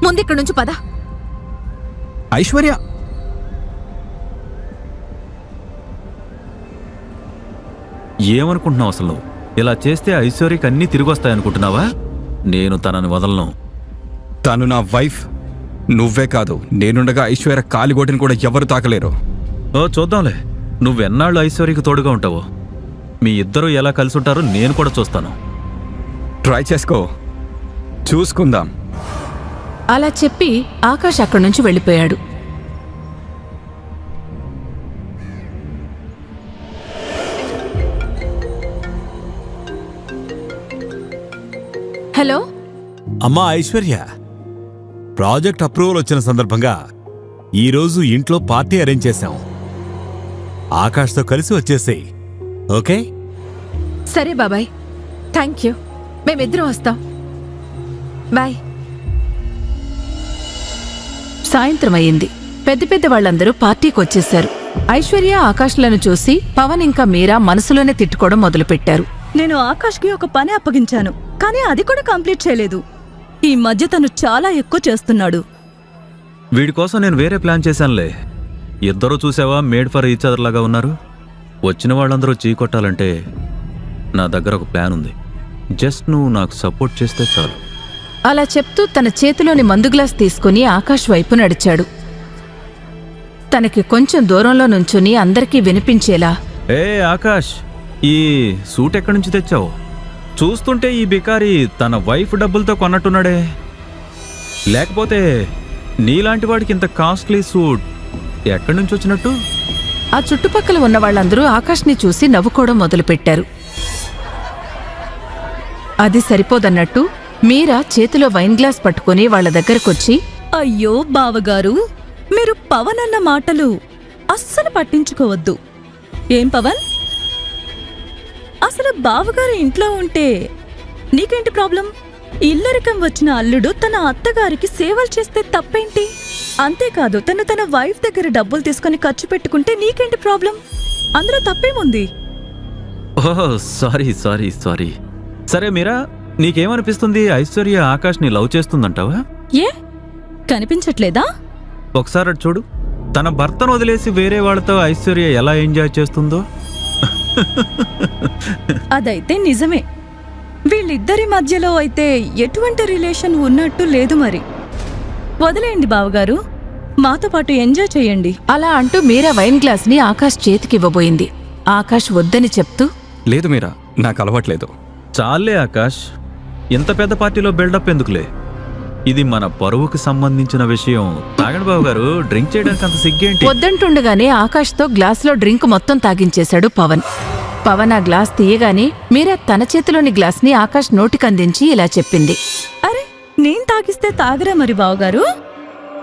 ముందిక్కడి నుంచి పద. ఐశ్వర్య, ఏమనుకుంటున్నావు అసలు నువ్వు? ఇలా చేస్తే ఐశ్వర్యకి అన్నీ తిరిగి వస్తాయనుకుంటున్నావా? నేను తనని వదలను. తను నా వైఫ్. నువ్వే కాదు, నేనుండగా ఐశ్వర్య కాలిగోటిని కూడా ఎవరు తాకలేరు. ఓ చూద్దాంలే, నువ్వెన్నాళ్ళు ఐశ్వర్యకి తోడుగా ఉంటావో. మీ ఇద్దరూ ఎలా కలిసి ఉంటారో నేను కూడా చూస్తాను. ట్రై చేసుకో, చూసుకుందాం. అలా చెప్పి ఆకాష్ అక్కడి నుంచి వెళ్ళిపోయాడు. హలో. అమ్మా ఐశ్వర్య, ప్రాజెక్ట్ అప్రూవల్ వచ్చిన సందర్భంగా ఈరోజు ఇంట్లో పార్టీ అరేంజ్ చేశాం. ఆకాష్తో కలిసి వచ్చేసేయ్, ఓకే? సరే బాబాయ్, థ్యాంక్ యూ. మేమిద్దరం వస్తాం. బాయ్. సాయంత్రం అయింది. పెద్ద పెద్ద వాళ్ళందరూ పార్టీకి వచ్చేశారు. ఐశ్వర్య, ఆకాష్లను చూసి పవన్ ఇంకా మీరా మనసులోనే తిట్టుకోవడం మొదలుపెట్టారు. నేను ఆకాష్కి ఒక పని అప్పగించాను, కానీ అది కూడా కంప్లీట్ చేయలేదు. ఈ మధ్య తను చాలా ఎక్కువ చేస్తున్నాడు. వీడి కోసం నేను వేరే ప్లాన్ చేశానులే. ఇద్దరూ చూసావా, మేడ్ ఫర్ ఈచ్ అదర్ లాగా ఉన్నారు. వచ్చిన వాళ్ళందరూ చీకొట్టాలంటే నా దగ్గర ఒక ప్లాన్ ఉంది. జస్ట్ నువ్వు నాకు సపోర్ట్ చేస్తే చాలు. అలా చెప్తూ తన చేతిలోని మందు గ్లాస్ తీసుకుని ఆకాష్ వైపు నడిచాడు. తనకి కొంచెం దూరంలో నుంచుని అందరికీ వినిపించేలా, ఏ ఆకాష్, ఈ సూట్ ఎక్కడి నుంచి తెచ్చావు? చూస్తుంటే ఈ బికారి తన వైఫ్ డబ్బులతో కొన్నట్టున్నాడే. లేకపోతే నీలాంటి వాడికి ఇంత కాస్ట్లీ సూట్ ఎక్కడి నుంచి వచ్చినట్టు? ఆ చుట్టుపక్కల ఉన్న వాళ్ళందరూ ఆకాష్ని చూసి నవ్వుకోవడం మొదలుపెట్టారు. అది సరిపోదన్నట్టు మీరా చేతిలో వైన్ గ్లాస్ పట్టుకుని వాళ్ల దగ్గరకొచ్చి, అయ్యో బావగారు, మీరు పవన్ అన్న మాటలు అస్సలు పట్టించుకోవద్దు. ఏం పవన్, అసలు బావగారు ఇంట్లో ఉంటే నీకేంటి ప్రాబ్లం? ఇల్లరికం వచ్చిన అల్లుడు తన అత్తగారికి సేవలు చేస్తే తప్పేంటి? అంతేకాదు, తన వైఫ్ దగ్గర డబ్బులు తీసుకుని ఖర్చు పెట్టుకుంటే నీకేంటి ప్రాబ్లం? అందులో తప్పేముంది? ఓహ్ సారీ సారీ సారీ. సరే మీరా, నీకేమనిపిస్తుంది? ఐశ్వర్య ఆకాష్ని లవ్ చేస్తుందంటావా? ఏ కనిపించట్లేదా? ఒకసారి అటు చూడు. తన భర్తను వదిలేసి వేరే వాళ్ళతో ఐశ్వర్య ఎలా ఎంజాయ్ చేస్తుందో. అదైతే నిజమే. వీళ్ళిద్దరి మధ్యలో అయితే ఎటువంటి రిలేషన్ ఉన్నట్టు లేదు. మరి వదిలేయండి బావగారు, మాతో పాటు ఎంజాయ్ చేయండి. అలా అంటూ మీరా వైన్ గ్లాస్ని ఆకాష్ చేతికివ్వబోయింది. ఆకాష్ వద్దని చెప్తూ, లేదు మీరా, నాకు అలవాట్లేదు. చాలే ఆకాష్, ఇంత పెద్ద పార్టీలో బిల్డప్ ఎందుకులే? ఇది మన పరువుకు సంబంధించిన విషయం. తాగండి బాబు గారు, డ్రింక్ చేయడానికి అంత సిగ్గేంటి? వద్దంటుండగానే ఆకాష్తో గ్లాసులో డ్రింక్ మొత్తం తాగించేశాడు పవన్. పవన్ ఆ గ్లాస్ తీయగానే మీరా తన చేతిలోని గ్లాస్ని ఆకాష్ నోటికందించి ఇలా చెప్పింది, అరే, నేను తాగిస్తే తాగరా మరి బావగారు?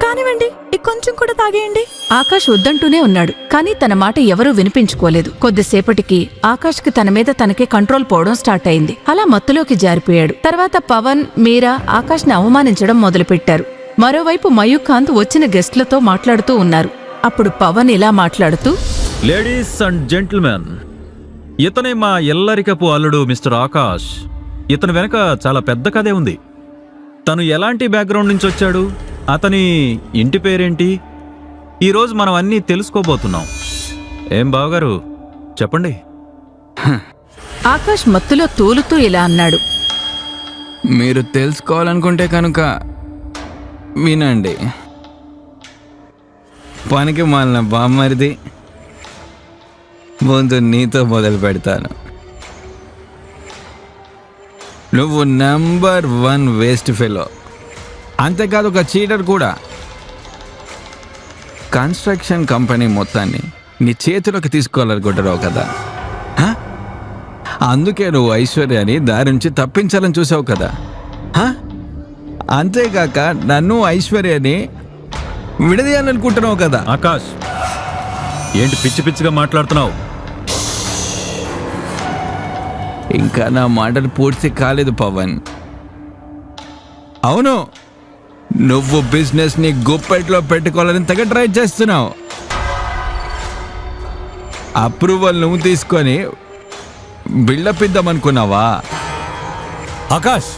కానివ్వండి, కొంచెం కూడా తాగేయండి. ఆకాష్ వద్దంటూనే ఉన్నాడు, కానీ తన మాట ఎవరూ వినిపించుకోలేదు. కొద్దిసేపటికి ఆకాష్కి తన మీద తనకే కంట్రోల్ పోవడం స్టార్ట్ అయింది. అలా మత్తులోకి జారిపోయాడు. తర్వాత పవన్, మీరా ఆకాష్ని అవమానించడం మొదలుపెట్టారు. మరోవైపు మయూకాంత్ వచ్చిన గెస్ట్లతో మాట్లాడుతూ ఉన్నారు. అప్పుడు పవన్ ఇలా మాట్లాడుతూ, లేడీస్ అండ్ జెంటిల్మెన్, ఇతనే మా ఎల్లరికపు అల్లుడు మిస్టర్ ఆకాష్. ఇతని వెనక చాలా పెద్ద కథే ఉంది. తను ఎలాంటి బ్యాక్గ్రౌండ్ నుంచి వచ్చాడు, అతని ఇంటి పేరేంటి, ఈరోజు మనం అన్నీ తెలుసుకోబోతున్నాం. ఏం బావగారు, చెప్పండి. ఆకాష్ మత్తులో తూలుతూ ఇలా అన్నాడు, మీరు తెలుసుకోవాలనుకుంటే కనుక వినండి. పనికి మాలిన బామ్మరిది, ముందు నీతో మొదలు పెడతాను. నువ్వు నంబర్ 1 వేస్ట్ ఫెలో, అంతేకాదు ఒక చీటర్ కూడా. కన్స్ట్రక్షన్ కంపెనీ మొత్తాన్ని నీ చేతిలోకి తీసుకోవాలనుకుంటున్నావు కదా, అందుకే నువ్వు ఐశ్వర్యాని దారి నుంచి తప్పించాలని చూసావు కదా. అంతేకాక నన్ను ఐశ్వర్యాని విడదీయాలనుకుంటున్నావు కదా. ఆకాష్, ఏంటి పిచ్చి పిచ్చిగా మాట్లాడుతున్నావు? ఇంకా నా మాటలు పూర్తి కాలేదు పవన్. అవును, నువ్వు బిజినెస్ని గుప్పెట్లో పెట్టుకోవాలని తెగ ట్రై చేస్తున్నావు. అప్రూవల్ నువ్వు తీసుకొని బిల్డప్ ఇద్దామనుకున్నావా? ఆకాష్,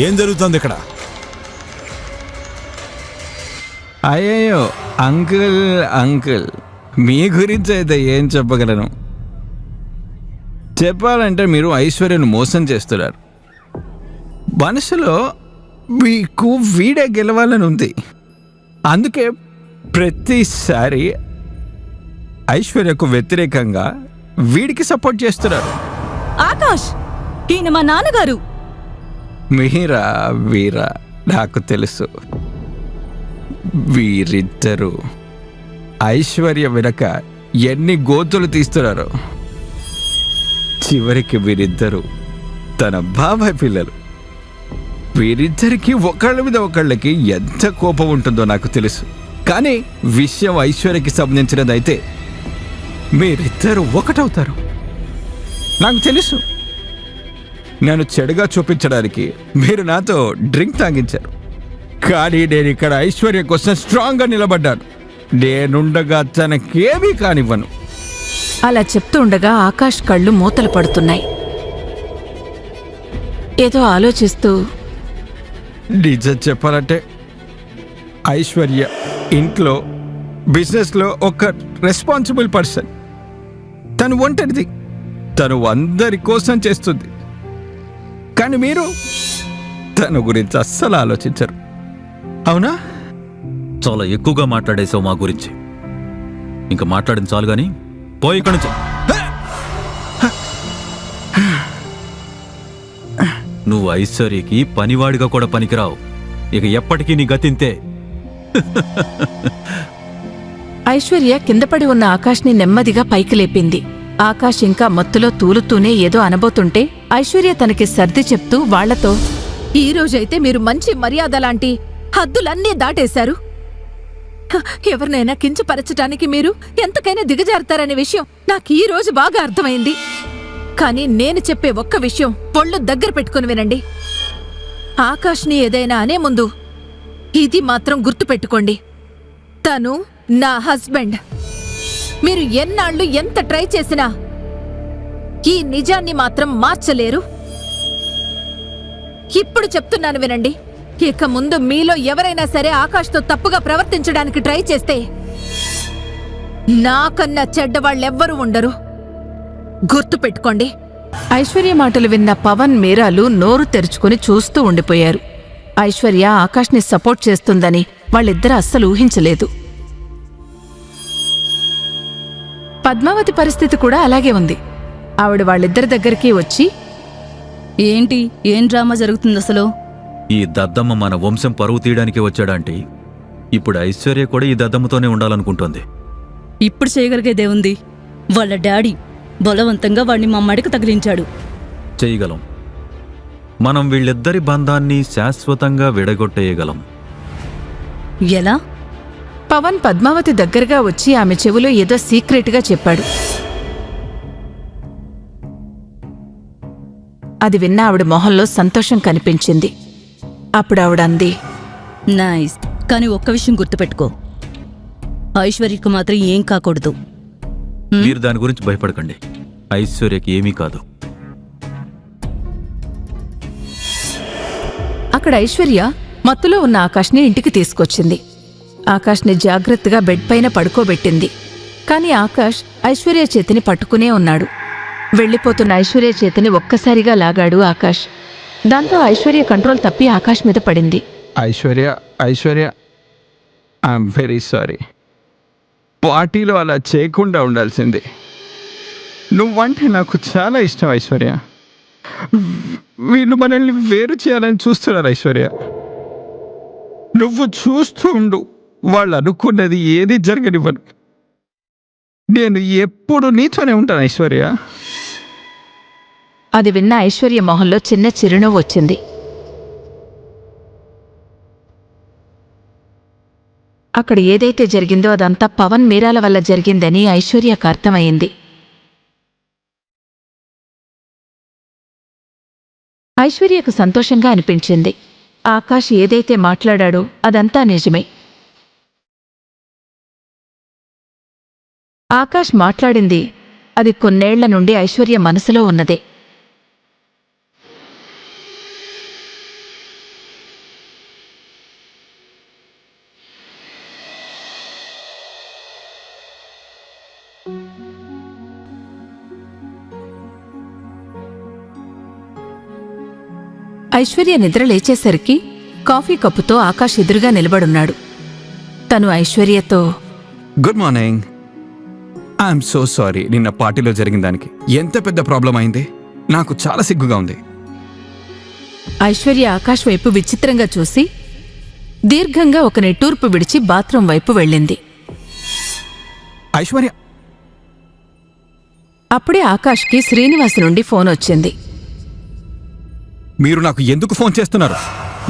ఏం జరుగుతుంది ఇక్కడ? అయ్యయ్యో అంకుల్, అంకుల్ మీ గురించి అయితే ఏం చెప్పగలను. చెప్పాలంటే మీరు ఐశ్వర్యను మోసం చేస్తున్నారు. మనసులో మీకు వీడే గెలవాలని ఉంది. అందుకే ప్రతిసారి ఐశ్వర్యకు వ్యతిరేకంగా వీడికి సపోర్ట్ చేస్తున్నారు. ఆకాష్, ఈయన మా నాన్నగారు. మీరా వీరా నాకు తెలుసు. వీరిద్దరూ ఐశ్వర్య వెనక ఎన్ని గోతులు తీస్తున్నారు. చివరికి వీరిద్దరూ తన బాబాయ్ పిల్లలు. వీరిద్దరికి ఒకళ్ళ మీద ఒకళ్ళకి ఎంత కోపం ఉంటుందో నాకు తెలుసు. కానీ విషయం ఐశ్వర్యకి సంబంధించినదైతే మీరిద్దరు ఒకటవుతారు. నాకు తెలుసు. నన్ను చెడుగా చూపించడానికి మీరు నాతో డ్రింక్ తాగించారు. కానీ నేను ఇక్కడ ఐశ్వర్య కోసం స్ట్రాంగ్గా నిలబడ్డాను. నేనుండగా తనకేమీ కానివ్వను. అలా చెప్తూ ఉండగా ఆకాష్ కళ్ళు మూతలు పడుతున్నాయి. ఏదో ఆలోచిస్తూ, నిజం చెప్పాలంటే ఐశ్వర్య ఇంట్లో బిజినెస్లో ఒక రెస్పాన్సిబుల్ పర్సన్. తను ఒంటరిది. తను అందరి కోసం చేస్తుంది. కానీ మీరు తన గురించి అస్సలు ఆలోచించరు. అవునా? చాలా ఎక్కువగా మాట్లాడేసావు మా గురించి. ఇంకా మాట్లాడింది చాలు గాని పోయి ఇక్కడి నుంచి. నువ్వు ఐశ్వర్యకి పనివాడిగా కూడా పనికిరావు. ఇక ఎప్పటికీ నీ గతింతే. ఐశ్వర్య కిందపడి ఉన్న ఆకాష్ని నెమ్మదిగా పైకి లేపింది. ఆకాష్ ఇంకా మత్తులో తూలుతూనే ఏదో అనబోతుంటే ఐశ్వర్య తనకి సర్ది చెప్తూ వాళ్లతో, ఈ రోజైతే మీరు మంచి మర్యాద లాంటి హద్దులన్నీ దాటేశారు. ఎవరినైనా కించపరచటానికి మీరు ఎంతకైనా దిగజారుతారనే విషయం నాకు ఈ రోజు బాగా అర్థమైంది. కానీ నేను చెప్పే ఒక్క విషయం పొళ్ళు దగ్గర పెట్టుకుని వినండి. ఆకాష్ని ఏదైనా అనే ముందు ఇది మాత్రం గుర్తుపెట్టుకోండి. తను నా హస్బెండ్. మీరు ఎన్నాళ్ళు ఎంత ట్రై చేసినా ఈ నిజాన్ని మాత్రం మార్చలేరు. ఇప్పుడు చెప్తున్నాను వినండి. ఇక ముందు మీలో ఎవరైనా సరే ఆకాష్తో తప్పుగా ప్రవర్తించడానికి ట్రై చేస్తే నాకన్నా చెడ్డవాళ్ళెవ్వరూ ఉండరు. గుర్తుపెట్టుకోండి. ఐశ్వర్య మాటలు విన్న పవన్, మీరాలు నోరు తెరుచుకుని చూస్తూ ఉండిపోయారు. ఐశ్వర్య ఆకాష్ని సపోర్ట్ చేస్తుందని వాళ్ళిద్దరూ అస్సలు ఊహించలేదు. పద్మావతి పరిస్థితి కూడా అలాగే ఉంది. ఆవిడ వాళ్ళిద్దరి దగ్గరికి వచ్చి, ఏంటి, ఏం డ్రామా జరుగుతుంది అసలు? ఈ దద్దమ్మ మన వంశం పరువు తీయడానికి వచ్చాడంటే ఇప్పుడు ఐశ్వర్య కూడా ఈ దద్దమ్మతోనే ఉండాలనుకుంటోంది. ఇప్పుడు చేయగలిగేదేముంది? వాళ్ళ డాడీ బలవంతంగా వాడిని మా మడికి తగిలించాడు. చేయగలం. మనం వీళ్ళిద్దరి బంధాన్ని శాశ్వతంగా విడగొట్టేయగలం. ఎలా? పవన్ పద్మావతి దగ్గరగా వచ్చి ఆమె చెవిలో ఏదో సీక్రెట్గా చెప్పాడు. అది విన్న ఆవిడ మొహంలో సంతోషం కనిపించింది. అప్పుడు ఆవిడంది, నైస్. కానీ ఒక్క విషయం గుర్తుపెట్టుకో, ఐశ్వర్యకు మాత్రం ఏం కాకూడదు. మీరు దాని గురించి భయపడకండి. ఐశ్వర్యకి ఏమీ కాదు. అక్కడ ఐశ్వర్య మత్తులో ఉన్న ఆకాష్ని ఇంటికి తీసుకొచ్చింది. ఆకాష్ని జాగ్రత్తగా బెడ్ పైన పడుకోబెట్టింది. కాని ఆకాష్ ఐశ్వర్య చేతిని పట్టుకునే ఉన్నాడు. వెళ్ళిపోతున్న ఐశ్వర్య చేతిని ఒక్కసారిగా లాగాడు ఆకాష్. దాంతో ఐశ్వర్య కంట్రోల్ తప్పి ఆకాష్ మీద పడింది. Aishwarya I'm very sorry. పార్టీలో అలా చేయకుండా ఉండాల్సింది. నువ్వంటే నాకు చాలా ఇష్టం ఐశ్వర్య. వీళ్ళు మనల్ని వేరు చేయాలని చూస్తున్నారు ఐశ్వర్య. నువ్వు చూస్తూ ఉండు. వాళ్ళు అనుకున్నది ఏది జరగనివ్వను. నేను ఎప్పుడు నీతోనే ఉంటాను ఐశ్వర్య. అది విన్న ఐశ్వర్య మొహంలో చిన్న చిరునవ్వు వచ్చింది. అక్కడ ఏదైతే జరిగిందో అదంతా పవన్, మీరాల వల్ల జరిగిందని ఐశ్వర్యకు అర్థమైంది. ఐశ్వర్యకు సంతోషంగా అనిపించింది. ఆకాష్ ఏదైతే మాట్లాడాడో అదంతా నిజమే. ఆకాష్ మాట్లాడింది అది కొన్నేళ్ల నుండి ఐశ్వర్య మనసులో ఉన్నదే. ఐశ్వర్య నిద్ర లేచేసరికి కాఫీ కప్పుతో ఆకాష్ ఎదురుగా నిలబడున్నాడు. తను ఐశ్వర్యతో, good morning. I'm so sorry. నిన్న పార్టీలో జరిగిన దానికి ఎంత పెద్ద ప్రాబ్లం అయింది. నాకు చాలా సిగ్గుగా ఉంది. ఐశ్వర్య ఆకాష్ వైపు విచిత్రంగా చూసి దీర్ఘంగా ఒక నిట్టూర్పు విడిచి బాత్రూం వైపు వెళ్ళింది. ఐశ్వర్య, అప్పుడే ఆకాష్కి శ్రీనివాస్ నుండి ఫోన్ వచ్చింది. మీరు నాకు ఎందుకు ఫోన్ చేస్తున్నారు?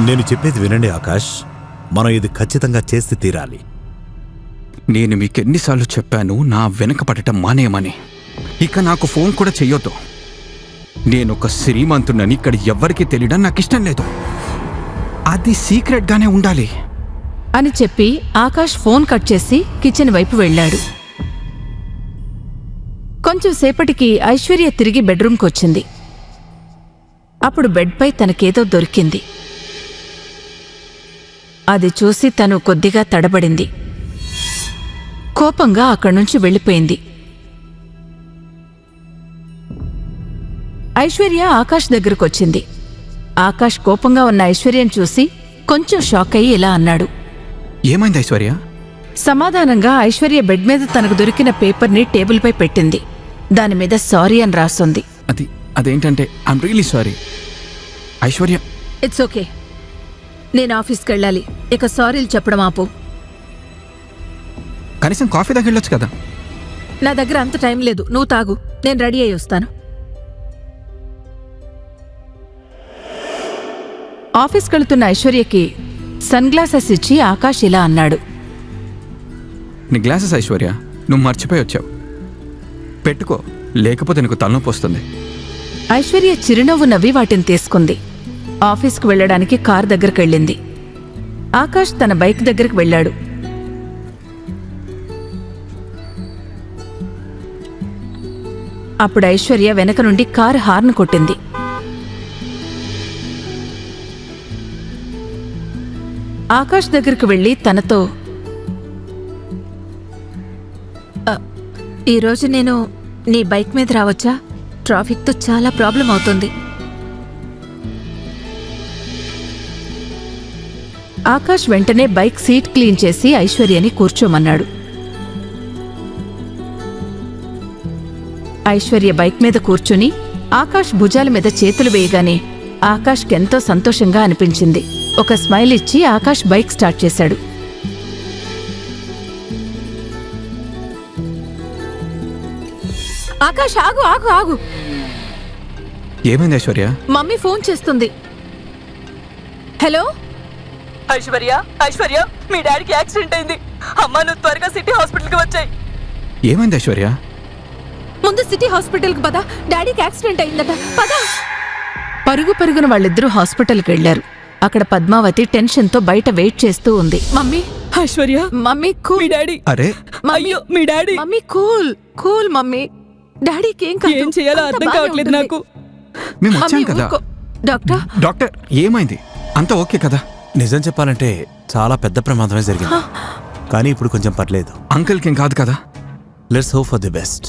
నేను చెప్పేది వినండి ఆకాష్, మనం ఇది ఖచ్చితంగా చేసి తీరాలి. నేను మీకెన్నిసార్లు చెప్పాను నా వెనక పడటం మానేయమని. ఇక నాకు ఫోన్ కూడా చెయ్యొద్దు. నేనొక శ్రీమంతుడని ఇక్కడ ఎవ్వరికీ తెలియడం నాకు ఇష్టం లేదు. అది సీక్రెట్గానే ఉండాలి. అని చెప్పి ఆకాష్ ఫోన్ కట్ చేసి కిచెన్ వైపు వెళ్ళాడు. కొంచెం సేపటికి ఐశ్వర్య తిరిగి బెడ్రూమ్కొచ్చింది. అప్పుడు బెడ్పై తనకేదో దొరికింది. అది చూసి తను కొద్దిగా తడబడింది. కోపంగా అక్కడ్నుంచి వెళ్ళిపోయింది. ఐశ్వర్య ఆకాష్ దగ్గరకొచ్చింది. ఆకాష్ కోపంగా ఉన్న ఐశ్వర్యను చూసి కొంచెం షాక్ అయ్యి ఇలా అన్నాడు. ఏమైంది ఐశ్వర్య? సమాధానంగా ఐశ్వర్య బెడ్ మీద తనకు దొరికిన పేపర్ని టేబుల్పై పెట్టింది. దానిమీద సారీ అని రాసుంది. అదేంటంటే I'm really sorry Aishwarya. It's okay, నేను ఆఫీస్కి వెళ్ళాలి. ఇక సారీలు చెప్పడం ఆపు. కనీసం కాఫీ దగ్గర వెళ్ళొచ్చు కదా. నా దగ్గర అంత టైం లేదు, నువ్వు తాగు, నేను రెడీ అయి వస్తాను. ఆఫీస్కి వెళుతున్న ఐశ్వర్యకి సన్ గ్లాసెస్ ఇచ్చి ఆకాష్ ఇలా అన్నాడు. నీ గ్లాసెస్ ఐశ్వర్య, నువ్వు మర్చిపోయి వచ్చావు. పెట్టుకో, లేకపోతే నీకు తలనొప్పి వస్తుంది. ఐశ్వర్య చిరునవ్వు నవ్వి వాటిని తీసుకుంది. ఆఫీస్కు వెళ్లడానికి కార్ దగ్గరికి వెళ్ళింది. ఆకాష్ తన బైక్ దగ్గరికి వెళ్ళాడు. అప్పుడు ఐశ్వర్య వెనక నుండి కారు హార్న్ కొట్టింది. ఆకాష్ దగ్గరికి వెళ్ళి తనతో, ఈరోజు నేను నీ బైక్ మీద రావచ్చా? ట్రాఫిక్తో చాలా ప్రాబ్లం అవుతుంది. ఆకాష్ వెంటనే బైక్ సీట్ క్లీన్ చేసి ఐశ్వర్యని కూర్చోమన్నాడు. ఐశ్వర్య బైక్ మీద కూర్చుని ఆకాష్ భుజాల మీద చేతులు వేయగానే ఆకాష్కెంతో సంతోషంగా అనిపించింది. ఒక స్మైల్ ఇచ్చి ఆకాష్ బైక్ స్టార్ట్ చేశాడు. ఆకాష్ ఆగు ఆగు ఆగు. ఏమైంది ఐశ్వర్య? మమ్మీ ఫోన్ చేస్తుంది. హలో ఐశ్వర్య, ఐశ్వర్య, మీ డాడీకి యాక్సిడెంట్ అయింది. అమ్మా, నువ్వు త్వరగా సిటీ హాస్పిటల్కి వచ్చాయి. ఏమైంది ఐశ్వర్య? ముందు సిటీ హాస్పిటల్కి పద, డాడీకి యాక్సిడెంట్ అయిందట, పద. పరుగు పరుగున వాళ్ళిద్దరూ హాస్పిటల్కి వెళ్లారు. అక్కడ పద్మావతి టెన్షన్తో బయట వెయిట్ చేస్తూ ఉంది. Mummy, Aishwarya, mummy cool. మీ డాడీ. అరే అయ్యో, మీ daddy. Mummy cool cool. Mummy, డాడీకి ఏం కాదు. ఏం చేయాలో అంతా అర్థం బానే కావట్లేదు ఉంటుంది. నాకు. మేము మమ్మీ, వచ్చాం కదా. ఊరుకో. డాక్టర్, డాక్టర్ ఏమైంది? అంతా ఓకే కదా? నిజం చెప్పాలంటే చాలా పెద్ద ప్రమాదమే జరిగింది, కానీ ఇప్పుడు కొంచెం పర్లేదు. అంకుల్కి ఏం కాదు కదా? Let's hope for the best.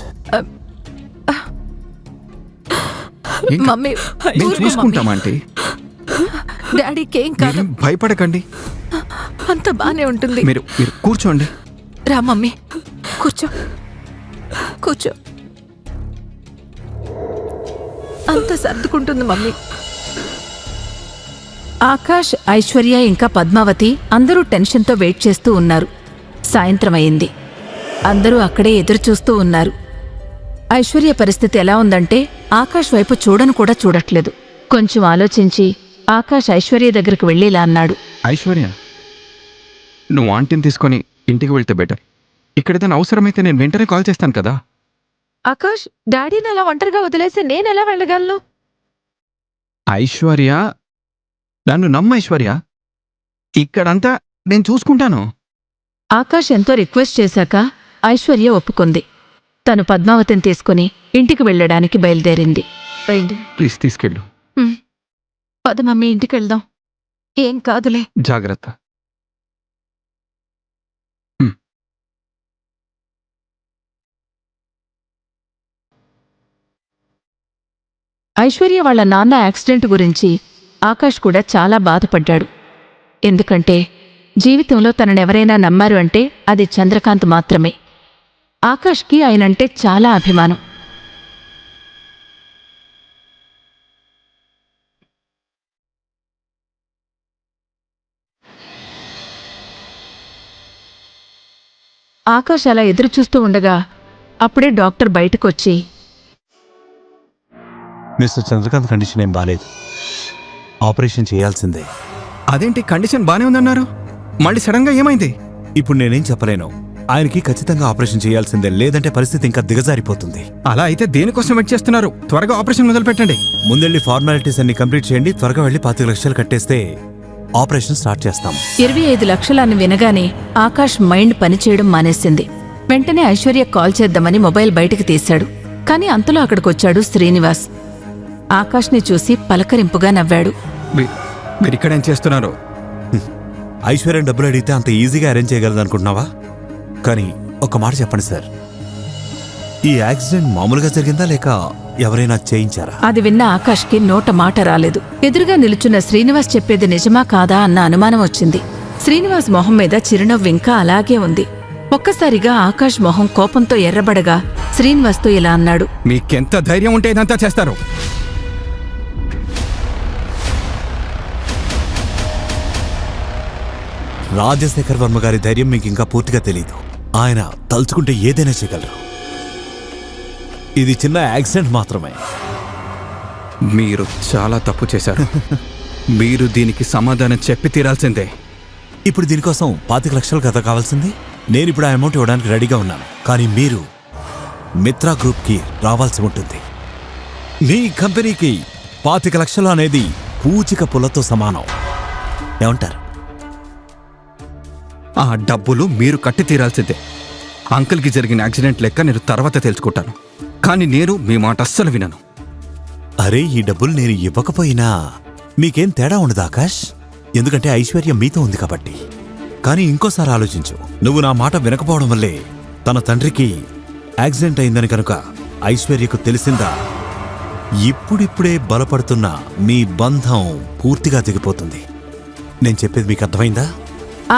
ఏం కాదు. మమ్మీ మేము ఊరుకో చూసుకుంటాం మమ్మీ. ఆంటీ. డాడీకి ఏం కాదు, మీరేం భయపడకండి. అంత బానే ఉంటుంది. మీరు మీరు కూర్చోండి. రా మమ్మీ, కూర్చో కూర్చో. అంత సర్దుకుంటుంది మమ్మీ. ఆకాష్, ఐశ్వర్య ఇంకా పద్మావతి అందరూ టెన్షన్తో వెయిట్ చేస్తూ ఉన్నారు. సాయంత్రం అయింది. అందరూ అక్కడే ఎదురు చూస్తూ ఉన్నారు. ఐశ్వర్య పరిస్థితి ఎలా ఉందంటే ఆకాష్ వైపు చూడను కూడా చూడట్లేదు. కొంచెం ఆలోచించి ఆకాష్ ఐశ్వర్య దగ్గరికి వెళ్ళి ఇలా అన్నాడు. ఐశ్వర్య, నువ్వు ఆంటీని తీసుకొని ఇంటికి వెళ్తే బెటర్. ఇక్కడ ఏదైనా అవసరమైతే నేను వెంటనే కాల్ చేస్తాను కదా. ఆకాష్, డాడీని అలా ఒంటరిగా వదిలేసి నేనెలా వెళ్ళగలను? ఐశ్వర్య, నన్ను నమ్మ ఐశ్వర్య, ఇక్కడంతా నేను చూసుకుంటాను. ఆకాష్ ఎంతో రిక్వెస్ట్ చేశాక ఐశ్వర్య ఒప్పుకుంది. తను పద్మావతిని తీసుకుని ఇంటికి వెళ్ళడానికి బయలుదేరింది. ప్లీజ్ తీసుకెళ్ళు. పద మమ్మీ, ఇంటికి వెళ్దాం. ఏం కాదులే. జాగ్రత్త. ఐశ్వర్య వాళ్ళ నాన్న యాక్సిడెంట్ గురించి ఆకాష్ కూడా చాలా బాధపడ్డాడు. ఎందుకంటే జీవితంలో తననెవరైనా నమ్మారు అంటే అది చంద్రకాంత్ మాత్రమే. ఆకాష్కి ఆయనంటే చాలా అభిమానం. ఆకాష్ అలా ఎదురుచూస్తూ ఉండగా అప్పుడే డాక్టర్ బయటకొచ్చి, మిస్టర్ చంద్రకాంత్ కండిషన్ ఏం బాలేదు, ఆపరేషన్ చేయాల్సిందే. అదేంటి కండిషన్ బానే ఉందన్నారు, మళ్ళీ సడన్ గా ఏమైంది? ఇప్పుడు నేనేం చెప్పలేను. ఆయనకి ఖచ్చితంగా ఆపరేషన్ చేయాల్సిందే, లేదంటే పరిస్థితి ఇంకా దిగజారిపోతుంది. అలా అయితే దేనికోసం వెయిట్ చేస్తున్నారు? త్వరగా ఆపరేషన్ మొదలు పెట్టండి. ముందెళ్ళి ఫార్మాలిటీస్ అన్ని కంప్లీట్ చేయండి. త్వరగా వెళ్ళి 25 లక్షలు కట్టేస్తే ఆపరేషన్ స్టార్ట్ చేస్తాం. 25 లక్షలని వినగానే ఆకాష్ మైండ్ పనిచేయడం మానేసింది. వెంటనే ఐశ్వర్య కాల్ చేద్దామని మొబైల్ బయటికి తీశాడు. కానీ అంతలో అక్కడికొచ్చాడు శ్రీనివాస్. ఆకాష్ని చూసి పలకరింపుగా నవ్వాడు. మీరిక్కడేం చేస్తున్నారు? ఐశ్వర్యం డబ్బులు అడిగితే అంత ఈజీగా అరేంజ్ చేయగలదు అనుకుంటున్నావా? కానీ ఒక మాట చెప్పండి సార్, ఈ యాక్సిడెంట్ మామూలుగా జరిగిందా లేక ఎవరైనా చేయించారా? అది విన్న ఆకాష్కి నోట మాట రాలేదు. ఎదురుగా నిలుచున్న శ్రీనివాస్ చెప్పేది నిజమా కాదా అన్న అనుమానం వచ్చింది. శ్రీనివాస్ మొహం మీద చిరునవ్వు ఇంకా అలాగే ఉంది. ఒక్కసారిగా ఆకాష్ మొహం కోపంతో ఎర్రబడగా శ్రీనివాస్తో ఇలా అన్నాడు. మీకెంత ధైర్యం ఉంటే ఇదంతా చేస్తారు? రాజశేఖర్ వర్మ గారి ధైర్యం మీకు ఇంకా పూర్తిగా తెలీదు. ఆయన తలుచుకుంటే ఏదైనా చేయగలరు. ఇది చిన్న యాక్సిడెంట్ మాత్రమే. మీరు చాలా తప్పు చేశారు. మీరు దీనికి సమాధానం చెప్పి తీరాల్సిందే. ఇప్పుడు దీనికోసం 25 లక్షలు కదా కావాల్సింది. నేను ఇప్పుడు ఆ అమౌంట్ ఇవ్వడానికి రెడీగా ఉన్నాను. కానీ మీరు మిత్రా గ్రూప్కి రావాల్సి ఉంటుంది. మీ కంపెనీకి 25 లక్షలు అనేది పూచిక పుల్లతో సమానం. ఏమంటారు? ఆ డబ్బులు మీరు కట్టి తీరాల్సిందే. అంకుల్కి జరిగిన యాక్సిడెంట్ లెక్క నేను తర్వాత తెలుసుకుంటాను. కానీ నేను మీ మాట అస్సలు వినను. అరే, ఈ డబ్బులు నేను ఇవ్వకపోయినా మీకేం తేడా ఉండదు ఆకాష్, ఎందుకంటే ఐశ్వర్య మీతో ఉంది కాబట్టి. కానీ ఇంకోసారి ఆలోచించు. నువ్వు నా మాట వినకపోవడం వల్లే తన తండ్రికి యాక్సిడెంట్ అయిందని కనుక ఐశ్వర్యకు తెలిసిందా, ఇప్పుడిప్పుడే బలపడుతున్న మీ బంధం పూర్తిగా తెగిపోతుంది. నేను చెప్పేది మీకు అర్థమైందా?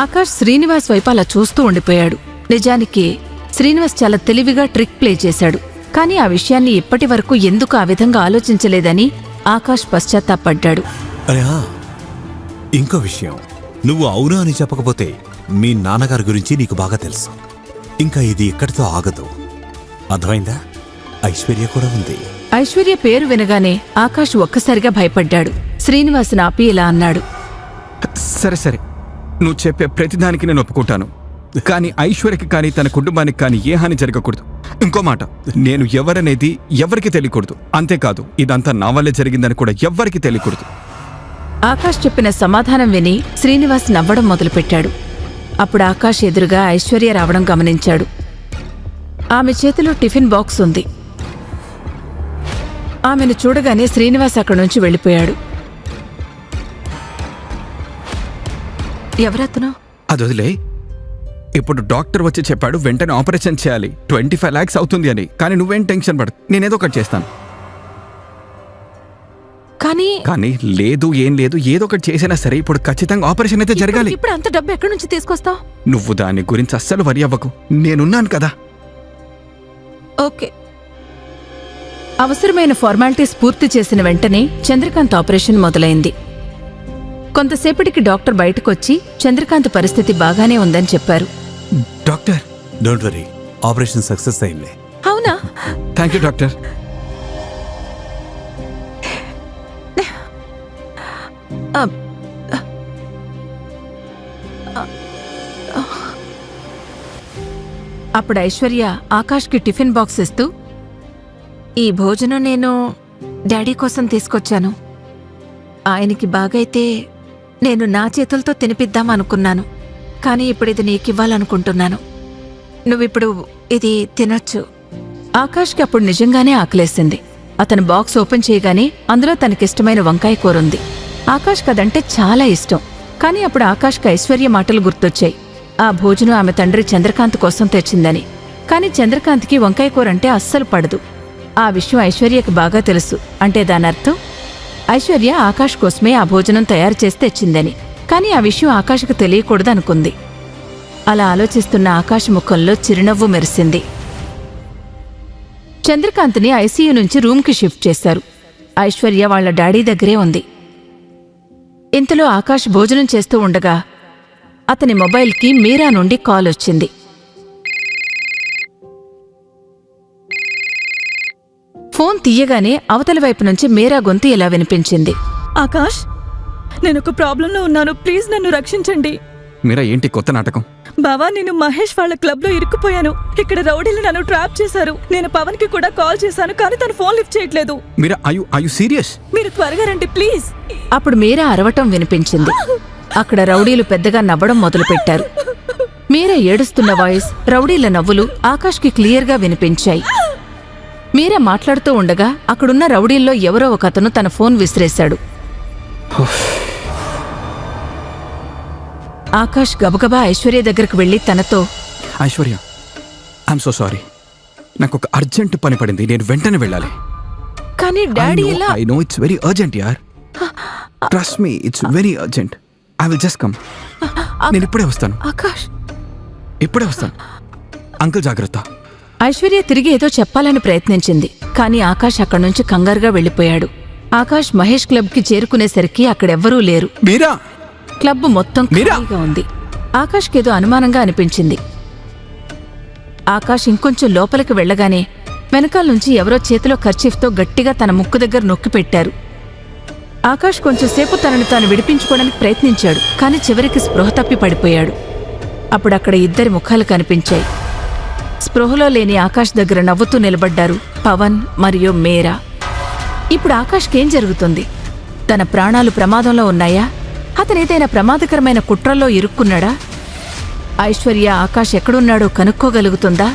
ఆకాష్ శ్రీనివాస్ వైపు అలా చూస్తూ ఉండిపోయాడు. నిజానికి శ్రీనివాస్ చాలా తెలివిగా ట్రిక్ ప్లే చేశాడు. కానీ ఆ విషయాన్ని ఇప్పటి వరకు ఎందుకు ఆ విధంగా ఆలోచించలేదని ఆకాష్ పశ్చాత్తాపడ్డాడు. అరే ఇంకో విషయం, నువ్వు అవునా అని చెప్పకపోతే మీ నాన్నగారి గురించి నీకు బాగా తెలుసు. ఇంకా ఇది ఇక్కడితో ఆగదు, అర్థమైందా? ఐశ్వర్య కూడా ఉంది. ఐశ్వర్య పేరు వినగానే ఆకాష్ ఒక్కసారిగా భయపడ్డాడు. శ్రీనివాస్ ఆపి ఇలా అన్నాడు. సరే సరే, నువ్వు చెప్పే ప్రతిదానికి నేను ఒప్పుకుంటాను. కానీ ఐశ్వర్యకి కానీ తన కుటుంబానికి కానీ ఏ హాని జరగకూడదు. ఇంకో మాట, నేను ఎవరనేది ఎవరికి తెలియకూడదు. అంతేకాదు, ఇదంతా నా వల్లే జరిగిందని కూడా ఎవ్వరికి తెలియకూడదు. ఆకాష్ చెప్పిన సమాధానం విని శ్రీనివాస్ నవ్వడం మొదలుపెట్టాడు. అప్పుడు ఆకాష్ ఎదురుగా ఐశ్వర్య రావడం గమనించాడు. ఆమె చేతిలో టిఫిన్ బాక్స్ ఉంది. ఆమెను చూడగానే శ్రీనివాస్ అక్కడి నుంచి వెళ్ళిపోయాడు. ఎవరతను? అది వదిలే. ఇప్పుడు డాక్టర్ వచ్చి చెప్పాడు వెంటనే ఆపరేషన్ చేయాలి, 25 lakhs అవుతుంది అని. కానీ నువ్వేం టెన్షన్ పడదు, నేనేదో ఒకటి చేస్తాను. కానీ లేదు, ఏం లేదు, ఏదో ఒకటి చేసినా సరే ఇప్పుడు ఖచ్చితంగా ఆపరేషన్ అయితే జరగాలి. ఇప్పుడు అంత డబ్బు ఎక్కడి నుంచి తీసుకొస్తావు? నువ్వు దాని గురించి అస్సలు వరి అవ్వకు, నేనున్నాను కదా. ఓకే. అవసరమైన ఫార్మాలిటీస్ పూర్తి చేసిన వెంటనే చంద్రకాంత్ ఆపరేషన్ మొదలైంది. కొంతసేపటికి డాక్టర్ బయటకొచ్చి చంద్రకాంత్ పరిస్థితి బాగానే ఉందని చెప్పారు. Doctor, don't worry, operation success అయింది. అవునా? Thank you doctor. అప్పుడు ఐశ్వర్య ఆకాష్కి టిఫిన్ బాక్స్ ఇస్తూ, ఈ భోజనం నేను డాడీ కోసం తీసుకొచ్చాను. ఆయనకి బాగైతే నేను నా చేతులతో తినిపిద్దామనుకున్నాను. కానీ ఇప్పుడు ఇది నీకివ్వాలనుకుంటున్నాను. నువ్విప్పుడు ఇది తినొచ్చు. ఆకాష్కి అప్పుడు నిజంగానే ఆకలేసింది. అతను బాక్స్ ఓపెన్ చేయగానే అందులో తనకిష్టమైన వంకాయ కూరుంది. ఆకాష్కి అదంటే చాలా ఇష్టం. కానీ అప్పుడు ఆకాష్కి ఐశ్వర్య మాటలు గుర్తొచ్చాయి. ఆ భోజనం ఆమె తండ్రి చంద్రకాంత్ కోసం తెచ్చిందని. కానీ చంద్రకాంత్కి వంకాయ కూర అంటే అస్సలు పడదు. ఆ విషయం ఐశ్వర్యకి బాగా తెలుసు. అంటే దానర్థం ఐశ్వర్య ఆకాష్ కోసమే ఆ భోజనం తయారు చేసి తెచ్చిందని. కానీ ఆ విషయం ఆకాష్కు తెలియకూడదు అనుకుంది. అలా ఆలోచిస్తున్న ఆకాష్ ముఖంలో చిరునవ్వు మెరిసింది. చంద్రకాంత్ని ఐసీయూ నుంచి రూమ్కి షిఫ్ట్ చేశారు. ఐశ్వర్య వాళ్ల డాడీ దగ్గరే ఉంది. ఇంతలో ఆకాష్ భోజనం చేస్తూ ఉండగా అతని మొబైల్కి మీరా నుండి కాల్ వచ్చింది. ఫోన్ తీయగానే అవతలి వైపు నుంచి మీరా గొంతు ఇలా వినిపించింది. ఆకాష్, నేను ఒక ప్రాబ్లంలో ఉన్నాను, ప్లీజ్ నన్ను రక్షించండి. మీరా ఏంటి కొత్త నాటకం? బావా, నేను మహేష్ వాళ్ళ క్లబ్ లో ఇరుక్కుపోయాను. ఇక్కడ రౌడీలు నన్ను ట్రాప్ చేశారు. నేను పవన్ కి కూడా కాల్ చేశాను, కానీ తను ఫోన్ లిఫ్ట్ చేయట్లేదు. మీరా అయ్యూ సీరియస్? మీరు త్వరగా రండి ప్లీజ్. అప్పుడు మీరా అరవటం వినిపించింది. అక్కడ రౌడీలు పెద్దగా నవ్వడం మొదలుపెట్టారు. మీరా ఏడుస్తున్న వాయిస్, రౌడీల నవ్వులు ఆకాష్కి క్లియర్గా వినిపించాయి. మీరా మాట్లాడుతూ ఉండగా అక్కడున్న రౌడీల్లో ఎవరో ఒకతను తన ఫోన్ విసిరేశాడు. ఆకాష్ గబగబా ఐశ్వర్య దగ్గరకు వెళ్లి తనతో, ఐశ్వర్య, ఐఎమ్ సో సారీ. నాకు ఒక అర్జెంట్ పని పడింది, నేను వెంటనే వెళ్ళాలి. కానీ డాడీ ఎలా? I know it's very urgent యార్. Trust me, it's very urgent. I will just come. నేను ఇప్పుడే వస్తాను. ఆకాష్, ఇప్పుడే వస్తాను. అంకుల్ జాగ్రత్త. ఐశ్వర్య తిరిగి ఏదో చెప్పాలని ప్రయత్నించింది, కానీ ఆకాష్ అక్కడి నుంచి కంగారుగా వెళ్లిపోయాడు. ఆకాష్ మహేష్ క్లబ్కి చేరుకునేసరికి అక్కడెవ్వరూ లేరు. మీరా, క్లబ్ మొత్తం మీరా! ఖాళీగా ఉంది. ఆకాష్కేదో అనుమానంగా అనిపించింది. ఆకాష్ ఇంకొంచెం లోపలికి వెళ్లగానే వెనకాల నుంచి ఎవరో చేతిలో కర్చీఫ్తో గట్టిగా తన ముక్కు దగ్గర నొక్కి పెట్టారు. ఆకాష్ కొంచెంసేపు తనను తాను విడిపించుకోవడానికి ప్రయత్నించాడు, కానీ చివరికి స్పృహ తప్పి పడిపోయాడు. అప్పుడక్కడ ఇద్దరి ముఖాలు కనిపించాయి. స్పృహలో లేని ఆకాష్ దగ్గర నవ్వుతూ నిలబడ్డారు పవన్ మరియు మేరా. ఇప్పుడు ఆకాష్కేం జరుగుతుంది? తన ప్రాణాలు ప్రమాదంలో ఉన్నాయా? అతనేదైనా ప్రమాదకరమైన కుట్రల్లో ఇరుక్కున్నాడా? ఐశ్వర్య ఆకాష్ ఎక్కడున్నాడో కనుక్కోగలుగుతుందా?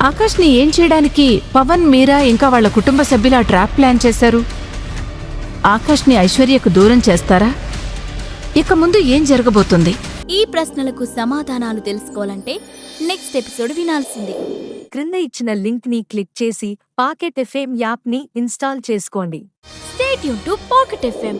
ఆకాష్ని ఏం చేయడానికి పవన్, మీరా ఇంకా వాళ్ల కుటుంబ సభ్యులు ఆ ట్రాప్ ప్లాన్ చేశారు? ఆకాష్ని ఐశ్వర్యకు దూరం చేస్తారా? ఇక ముందు ఏం జరగబోతుంది? ఈ ప్రశ్నలకు సమాధానాలు తెలుసుకోవాలంటే నెక్స్ట్ ఎపిసోడ్ వినాల్సిందే. క్రింద ఇచ్చిన లింక్ ని క్లిక్ చేసి పాకెట్ ఎఫ్ఎం యాప్ ని ఇన్స్టాల్ చేసుకోండి. Stay tune to pocket FM.